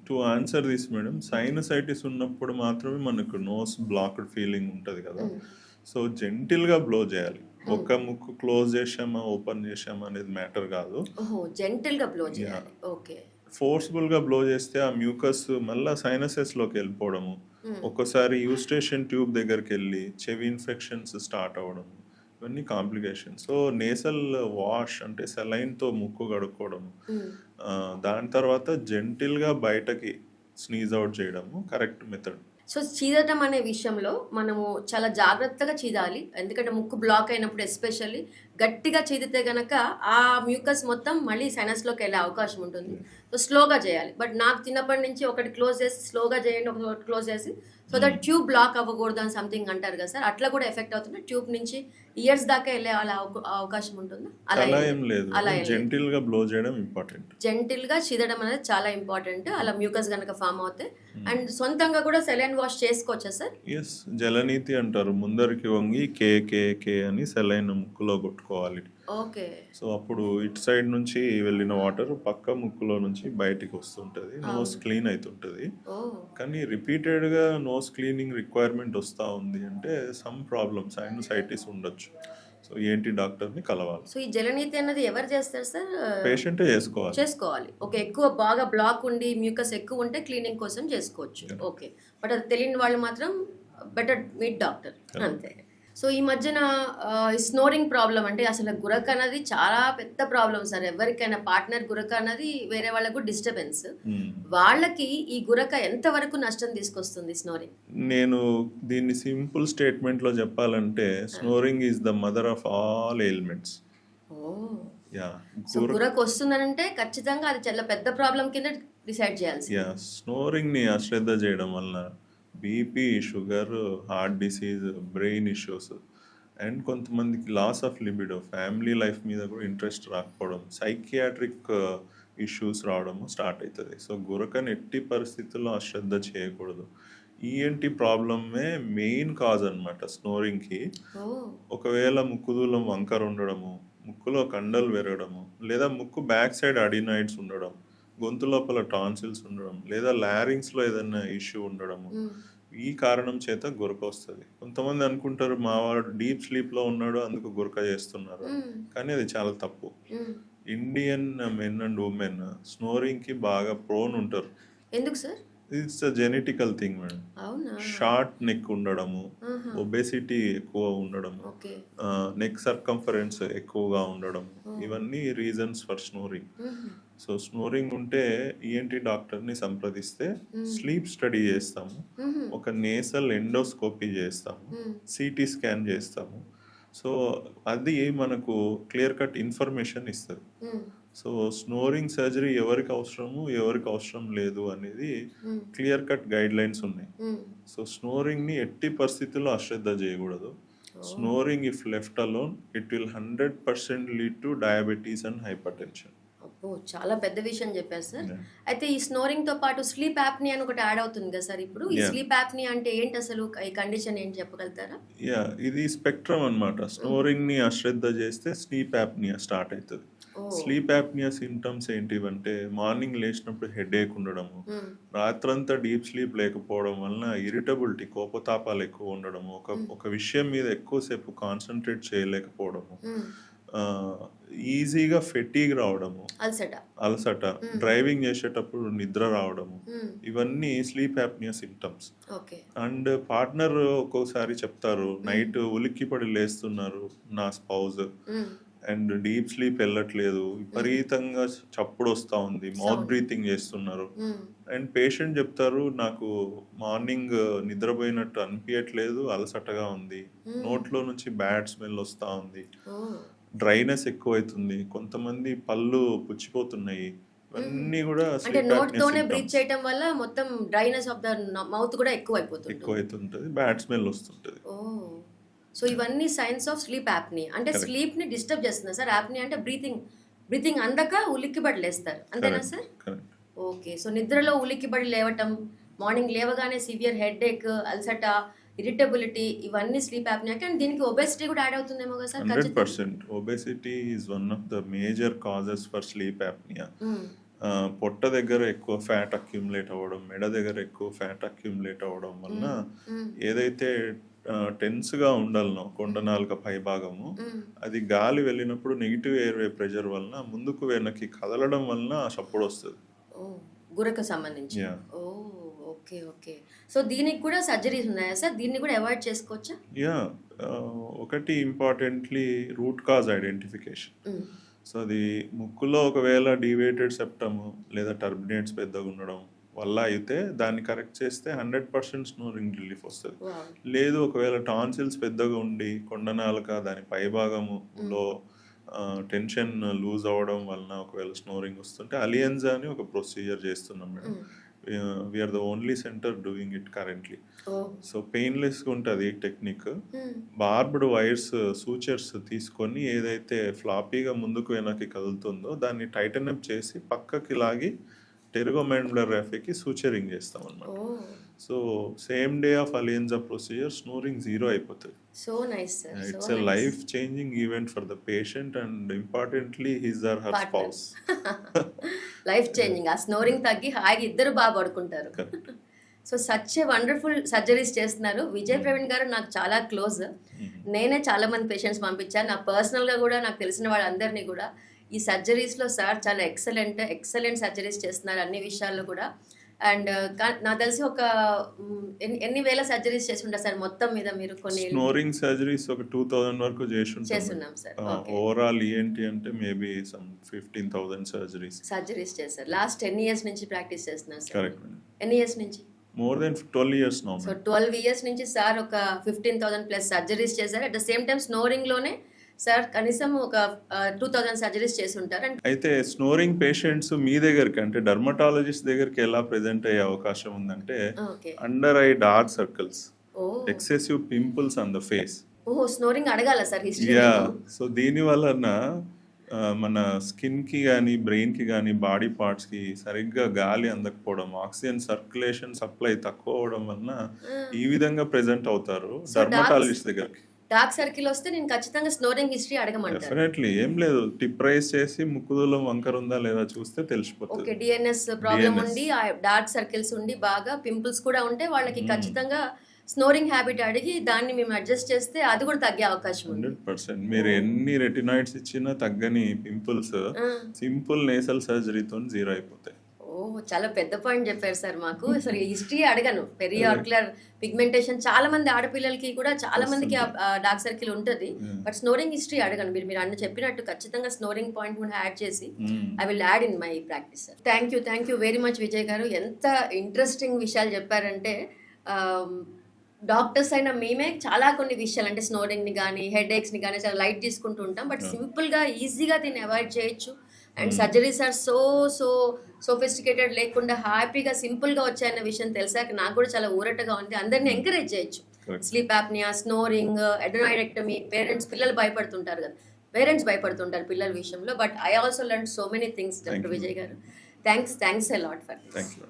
To answer this madam, sinusitis ఉన్నప్పుడు మాత్రమే మనకు నోస్ బ్లాక్డ్ ఫీలింగ్ ఉంటది కదా! హ్మ్. సో, జెంటిల్‌గా బ్లో చేయాలి. హ్మ్. ఒక ముక్కు క్లోజ్ చేశామా, ఓపెన్ చేశామా అనేది మ్యాటర్ కాదు. ఓహో! జెంటిల్‌గా బ్లో యాహ్! చేయాలి. ఓకే. ఫోర్స్‌బుల్‌గా బ్లో చేస్తే ఆ మ్యూకస్ మళ్ళా సైనసెస్‌లోకి వెళ్ళిపోవడము. హ్మ్. ఒక్కోసారి యూస్టేషన్ ట్యూబ్ దగ్గరికెళ్ళి చెవి ఇన్ఫెక్షన్స్ స్టార్ట్ అవ్వడం. ఇవన్నీ కాంప్లికేషన్స్. సో, నేసల్ వాష్ అంటే సెలైన్‌తో ముక్కు కడుక్కోవడం. హ్మ్. దాని తర్వాత జెంటిల్‌గా బయటకి స్నీజ్ ఔట్ చేయడము కరెక్ట్ మెథడ్. సో, చీదటం అనే విషయంలో మనము చాలా జాగ్రత్తగా చీదాలి. ఎందుకంటే ముక్కు బ్లాక్ అయినప్పుడు ఎస్పెషల్లీ గట్టిగా చీదితే గనక ఆ మ్యూకస్ మొత్తం మళ్ళీ సైనస్‌లోకెళ్ళే అవకాశం ఉంటుంది. సో, స్లోగా చేయాలి. బట్ నాకు చిన్నప్పటి నుంచి ఒకటి క్లోజ్ చేసి స్లోగా చేయండి, ఒకటి క్లోజ్ చేసి సో దట్ ట్యూబ్ బ్లాక్ అవ్వకూడదు అని సంథింగ్ అంటారు కదా సార్! అట్లా కూడా ఎఫెక్ట్ అవుతుందా? ట్యూబ్ నుంచి ఇయర్స్ దాకా వెళ్ళే అలా అవకాశం ఉంటుందా? అలా ఏం లేదు. అలా ఏం లేదు. జెంటిల్‌గా బ్లో చేయడం ఇంపార్టెంట్. జెంటిల్‌గా చీదడం అనేది చాలా ఇంపార్టెంట్. అలా మ్యూకస్ గనక ఫార్మ్ అవుతే. హ్మ్. అండ్ సొంతంగా కూడా సెలైన్ వాష్ చేసుకోవచ్చా సార్? యెస్. జలనీతి అంటారు. ముందరికి వంగి కే కే కే అని సెలైన్ ముక్కులో కొట్టుకోవాలి. ఓకే. సో, అప్పుడు ఇటు సైడ్ నుంచి వెళ్ళిన వాటర్ పక్క ముక్కులో నుంచి బయటికి వస్తుంటది. నోస్ అవును. క్లీన్ అయితుంటది. ఓహ్! కానీ రిపీటెడ్‌గా నోస్ క్లీనింగ్ రిక్వైర్మెంట్ వస్తా ఉంది అంటే సమ్ ప్రాబ్లమ్ సైనసైటిస్ ఉండొచ్చు. సో, ఏంటి డాక్టర్‌ని కలవాలి. సో, ఈ జలనీతి అన్నది ఎవరు చేస్తారు సార్? పేషెంటే చేసుకోవాలి. చేసుకోవాలి. ఓకే. ఎక్కువ బాగా బ్లాక్ ఉండి మ్యూకస్ ఎక్కువ ఉంటే క్లీనింగ్ కోసం చేసుకోవచ్చు. Correct. ఓకే. బట్ అది తెలియని వాళ్ళు మాత్రం బెటర్ మీట్ డాక్టర్. Correct. అంతే. సో, ఈ మధ్యన ఈ స్నోరింగ్ ప్రాబ్లమ్ అంటే అసలు గురక అన్నది చాలా పెద్ద ప్రాబ్లమ్ సార్. ఎవరికైనా పార్ట్నర్ గురక అన్నది వేరే వాళ్ళకు డిస్టర్బెన్స్. హ్మ్. వాళ్ళకి ఈ గురక ఎంత వరకు నష్టం తీసుకొస్తుంది స్నోరింగ్? నేను దీన్ని సింపుల్ స్టేట్మెంట్‌లో చెప్పాలంటే snoring is the mother of all ailments. Oh! Yeah! So, గురక వస్తుందనంటే ఖచ్చితంగా అది చాలా పెద్ద ప్రాబ్లమ్ కింద డిసైడ్ చేయాల్సింది. యాహ్! స్నోరింగ్‌ని అశ్రద్ధ చేయడం వలన BP, sugar, heart disease, brain issues and కొంతమందికి loss of libido, family life మీద కూడా ఇంట్రెస్ట్ రాకపోవడం, సైకియాట్రిక్ ఇష్యూస్ రావడము స్టార్ట్ అవుతుంది. సో, గురకని ఎట్టి పరిస్థితుల్లో అశ్రద్ధ చేయకూడదు. ఈఎన్టీ ప్రాబ్లమే మెయిన్ కాజ్ అనమాట స్నోరింగ్‌కి. ఓహ్! ఒకవేళ ముక్కుదూలం వంకర ఉండడము, ముక్కులో కండలు పెరగడము, లేదా ముక్కు బ్యాక్ సైడ్ అడినాయిడ్స్ ఉండడం, గొంతు లోపల టాన్సిల్స్ ఉండడం, లేదా లారింగ్స్‌లో ఏదైనా ఇష్యూ ఉండడము, హ్మ్. ఈ కారణం చేత గురక వస్తది. కొంతమంది అనుకుంటారు మా వాడు డీప్ స్లీప్‌లో ఉన్నాడు అందుకు గురక చేస్తున్నారు అని. హ్మ్. కానీ అది చాలా తప్పు. హ్మ్. ఇండియన్ మెన్ అండ్ ఉమెన్ స్నోరింగ్‌కి బాగా ప్రోన్ ఉంటారు. ఎందుకు sir? It's a genetical thing madam. అవునా? షార్ట్ నెక్ ఉండడము, ఆహా! ఒబేసిటీ ఎక్కువ ఉండడము, ఓకే. నెక్ సర్కంఫరెన్స్ ఎక్కువగా ఉండడం, ఓహ్! ఇవన్నీ రీజన్స్ ఫర్ స్నోరింగ్. హుహు. సో, స్నోరింగ్ ఉంటే ఈఎన్టీ డాక్టర్‌ని సంప్రదిస్తే హ్మ్. స్లీప్ స్టడీ చేస్తాము. హుహు. ఒక నేసల్ ఎండోస్కోపీ చేస్తాము. హ్మ్. సీటీ స్కాన్ చేస్తాము. సో, అది మనకు క్లియర్ కట్ ఇన్ఫర్మేషన్ ఇస్తది. హ్మ్. సో, స్నోరింగ్ సర్జరీ ఎవరికి అవసరము, ఎవరికి అవసరం లేదు అనేది హ్మ్. క్లియర్ కట్ గైడ్‌లైన్స్ ఉన్నాయి. హ్మ్. సో, స్నోరింగ్‌ని ఎట్టి పరిస్థితుల్లో అశ్రద్ధ చేయకూడదు. Oh! Snoring if left alone it will 100% lead to diabetes and hypertension. అబ్బో! చాలా పెద్ద విషయం చెప్పారు సార్. యాహ్! అయితే ఈ స్నోరింగ్‌తో పాటు స్లీప్ యాప్నియా అని ఒకటి యాడ్ అవుతుంది కదా సార్ ఇప్పుడు. ఈ యాహ్! స్లీప్ యాప్నియా అంటే ఏంటసలు? ఈ కండిషన్ ఏంటి చెప్పగలుగుతారా? యాహ్! ఇది స్పెక్ట్రమ్ అన్నమాట. హుహు. స్నోరింగ్‌ని అశ్రద్ధ చేస్తే స్లీప్ యాప్నియా స్టార్ట్ అయితది. ఓహ్! స్లీప్ యాప్నియా సింప్టమ్స్ ఏంటివంటే మార్నింగ్ లేచినప్పుడు హెడేక్ ఉండడము, హ్మ్. రాత్రంతా డీప్ స్లీప్ లేకపోవడం వలన ఇరిటబిలిటీ, కోపతాపాలు ఎక్కువ ఉండడము, హ్మ్. ఒక విషయం మీద ఎక్కువసేపు కాన్సంట్రేట్ చేయలేకపోవడము, హ్మ్. ఆహ్, ఈజీగా ఫెటీగ్ రావడము, అలసట. అలసట, హ్మ్. డ్రైవింగ్ చేసేటప్పుడు నిద్ర రావడము, హ్మ్. ఇవన్నీ sleep apnea symptoms. Okay. And partner ఒక్కోసారి చెప్తారు హ్మ్. నైట్ ఉలిక్కిపడి లేస్తున్నారు నా స్పౌజ్ హ్మ్. అండ్ డీప్ స్లీప్ వెళ్ళట్లేదు, హ్మ్. విపరీతంగా చప్పుడు వస్తూ ఉంది, మౌత్ సౌండ్. బ్రీతింగ్ చేస్తున్నారు. హ్మ్. అండ్ పేషెంట్ చెప్తారు నాకు మార్నింగ్ నిద్రపోయినట్టు అనిపించట్లేదు, అలసటగా ఉంది, హ్మ్. నోట్లో నుంచి బ్యాడ్ స్మెల్ వస్తూ ఉంది, ఓహ్! డ్రైనెస్ ఎక్కువైతుంది, కొంతమంది పళ్ళు పుచ్చిపోతున్నాయి, హుహు. ఇవన్నీ కూడా అంటే స్లీప్ యాప్నియా నోట్‌తోనే బ్రీత్ సింప్టమ్స్. చేయటం వల్ల మొత్తం డ్రైనెస్ ఆఫ్ ద మౌత్ కూడా ఎక్కువైపోతుంటుంది. ఎక్కువైతుంటది, బ్యాడ్ స్మెల్ వస్తుంటది. ఓహ్! సో, ఇవన్నీ సైన్స్ ఆఫ్ స్లీప్ యాప్నియా. అంటే కరెక్ట్. స్లీప్‌ని డిస్టర్బ్ చేస్తుందా సార్? యాప్నియా అంటే బ్రీతింగ్ బ్రీతింగ్ అందక ఉలిక్కిపడి లేస్తారు అంతేనా సార్? కరెక్ట్. ఓకే. సో నిద్రలో ఉలిక్కిపడి లేవటం, మార్నింగ్ లేవగానే సివియర్ హెడేక్, అలసట, ఇరిటబిలిటీ ఇవన్నీ స్లీప్ యాప్నియాకి అండ్ దీనికి ఒబెసిటీ కూడా యాడ్ అవుతుందేమో కదా సార్? ఖచ్చితంగా. 100% obesity is one of the major causes for sleep apnea. Hmm. పొట్ట దగ్గర ఎక్కువ ఫ్యాట్ అక్యుములేట్ అవ్వడం, మెడ దగ్గర ఎక్కువ ఫ్యాట్ అక్యుములేట్ అవ్వడం వలన హ్మ్. ఏదైతే టెన్స్గా ఉండాలనో కొండ నాలుక పై భాగము, హ్మ్. అది గాలి వెళ్ళినప్పుడు నెగిటివ్ ఎయిర్వే ప్రెషర్ వలన ముందుకు వెనక్కి కదలడం వలన ఆ సప్పుడు వస్తుంది. ఓహ్! గుర్రకు సంబంధించి. యా ఓహ్! ఓకే. ఓకే. సో దీనికి కూడా సర్జరీస్ ఉన్నాయా సార్? దీన్ని కూడా అవాయిడ్ చేసుకోవచ్చా? యా ఒకటి ఇంపార్టెంట్లీ రూట్ కాజ్ ఐడెంటిఫికేషన్. హ్మ్. సో అది ముక్కులో ఒకవేళ డీవియేటెడ్ సెప్టమ్ లేదా టర్బినేట్స్ పెద్దగా ఉండడం వల్ల అయితే దాన్ని కరెక్ట్ చేస్తే 100% స్నోరింగ్ రిలీఫ్ వస్తుంది. వావ్! లేదు ఒకవేళ టాన్సిల్స్ పెద్దగా ఉండి కొండనాలక దాని పైభాగములో టెన్షన్ లూజ్ అవ్వడం వలన ఒకవేళ స్నోరింగ్ వస్తుంటే అలియన్జా అని ఒక ప్రొసీజర్ చేస్తున్నాం madam. Hmm. We are the only centre doing it currently. Oh! So పెయిన్లెస్గా ఉంటుంది టెక్నిక్. హ్మ్. బార్బ్డ్ వైర్స్ సూచర్స్ తీసుకొని ఏదైతే ఫ్లాపీగా ముందుకు వెనక్కి కదులుతుందో దాన్ని టైటన్ అప్ చేసి పక్కకి లాగి టెరిగోమాండిబులర్ ర్యాఫీకి సూచరింగ్ చేస్తాం అనమాట. Oh! So same day of Alianza procedure snoring zero అయిపోతుంది. So nice sir. So it's a nice. Life changing event for the patient and importantly his or her partner. Spouse. Life changing. ఆ snoring తగ్గి హాయిగా ఇద్దరు బాగా పడుకుంటారు. Correct. So such a wonderful surgeries చేస్తున్నారు. విజయ్ ప్రవీణ్ గారు నాకు చాలా క్లోజ్. నేనే చాలా మంది పేషెంట్స్ పంపించాను. నాకు పర్సనల్‌గా కూడా నాకు తెలిసిన వాళ్ళందరినీ కూడా ఈ సర్జరీస్‌లో సార్ చాలా ఎక్సలెంట్ సర్జరీస్ చేస్తున్నారు అన్ని విషయాల్లో కూడా. అండ్ నాకు తెలిసి ఒక ఎన్ని వేల సర్జరీస్ చేసి ఉంటారు సార్ మొత్తం మీద మీరు కొన్ని స్నోరింగ్ సర్జరీస్ ఒక 2000 వరకు చేసి చేస్తున్నాం సార్. ఓకే. ఓవరాల్ ఏంటి అంటే మేబీ సమ్ 15,000 సర్జరీస్. సర్జరీస్ చేశారు. లాస్ట్ 10 ఇయర్స్ నుంచి ప్రాక్టీస్ చేస్తున్నారు సార్. కరెక్ట్. ఎన్ని ఇయర్స్ నుంచి? More than 12 years now. So 12 years నుంచి సార్ ఒక 15,000 ప్లస్ సర్జరీస్ చేశారు. అట్ ద సేమ్ టైం స్నోరింగ్లోనే సార్ కనీసం ఒక 2,000 సర్జరీస్ చేసి ఉంటారు. అండ్ అయితే స్నోరింగ్ పేషెంట్స్ మీ దగ్గరికి అంటే డర్మటాలజిస్ట్ దగ్గరికి ఎలా ప్రెజెంట్ అయ్యే అవకాశం ఉందంటే okay. Under eye dark circles, or excessive pimples on the face. ఓహో స్నోరింగ్ అడగాల సార్ హిస్టరీ? యా సో దీని వలన మన స్కిన్కి కానీ బ్రెయిన్కి కానీ బాడీ పార్ట్స్కి సరిగ్గా గాలి అందకపోవడం, ఆక్సిజన్ సర్క్యులేషన్ సప్లై తక్కువ అవడం వలన ఈ విధంగా ప్రెజెంట్ అవుతారు So, డర్మటాలజిస్ట్ దగ్గరికి. డార్క్ సర్కిల్ వస్తే నేను ఖచ్చితంగా స్నోరింగ్ హిస్టరీ అడగమంటారు. డెఫినెట్లీ ఏం లేదు, టిప్ రైస్ చేసి ముక్కుదులో వంకర ఉందా లేదా చూస్తే తెలిసిపోతుంది. ఓకే. DNS problem DNS. ఉండి ఆ డార్క్ సర్కిల్స్ ఉండి బాగా పింపుల్స్ కూడా ఉంటే వాళ్ళకి ఖచ్చితంగా స్నోరింగ్ హ్యాబిట్ అడిగి దాన్ని మేము అడ్జస్ట్ చేస్తే అది కూడా తగ్గే అవకాశం ఉంది. 100% మీరు ఎన్ని రెటినాయిడ్స్ ఇచ్చినా తగ్గని పింపుల్స్ ఆ. సింపుల్ నేసల్ సర్జరీతో జీరో అయిపోతాయి. ఓ చాలా పెద్ద పాయింట్ చెప్పారు సార్ మాకు. అసలు హిస్టరీ అడగను. పెరియార్కులర్ పిగ్మెంటేషన్ చాలా మంది ఆడపిల్లలకి కూడా చాలా మందికి డార్క్ సర్కిల్ ఉంటుంది. బట్ స్నోరింగ్ హిస్టరీ అడగను. మీరు అన్న చెప్పినట్టు ఖచ్చితంగా స్నోరింగ్ పాయింట్ కూడా యాడ్ చేసి I will add in my practice sir. Thank you very much Vijay గారు. ఎంత ఇంట్రెస్టింగ్ విషయాలు చెప్పారంటే డాక్టర్స్ అయినా మేమే చాలా కొన్ని విషయాలు అంటే స్నోరింగ్ని కానీ హెడేక్స్ని కానీ చాలా లైట్ తీసుకుంటూ ఉంటాం. బట్ సింపుల్గా ఈజీగా దీన్ని అవాయిడ్ చేయొచ్చు. And surgeries are so sophisticated లేకుండా హ్యాపీగా సింపుల్గా వచ్చాయన్న విషయం తెలిసాక నాకు కూడా చాలా ఊరటగా ఉంది. అందరిని ఎంకరేజ్ చేయొచ్చు. Correct. Sleep apnoea, snoring, adenoidectomy. Parents భయపడుతుంటారు కదా, పేరెంట్స్ భయపడుతుంటారు పిల్లల విషయంలో. But I also learn so many things doctor Vijay గారు. Thanks a lot for this. Thank you.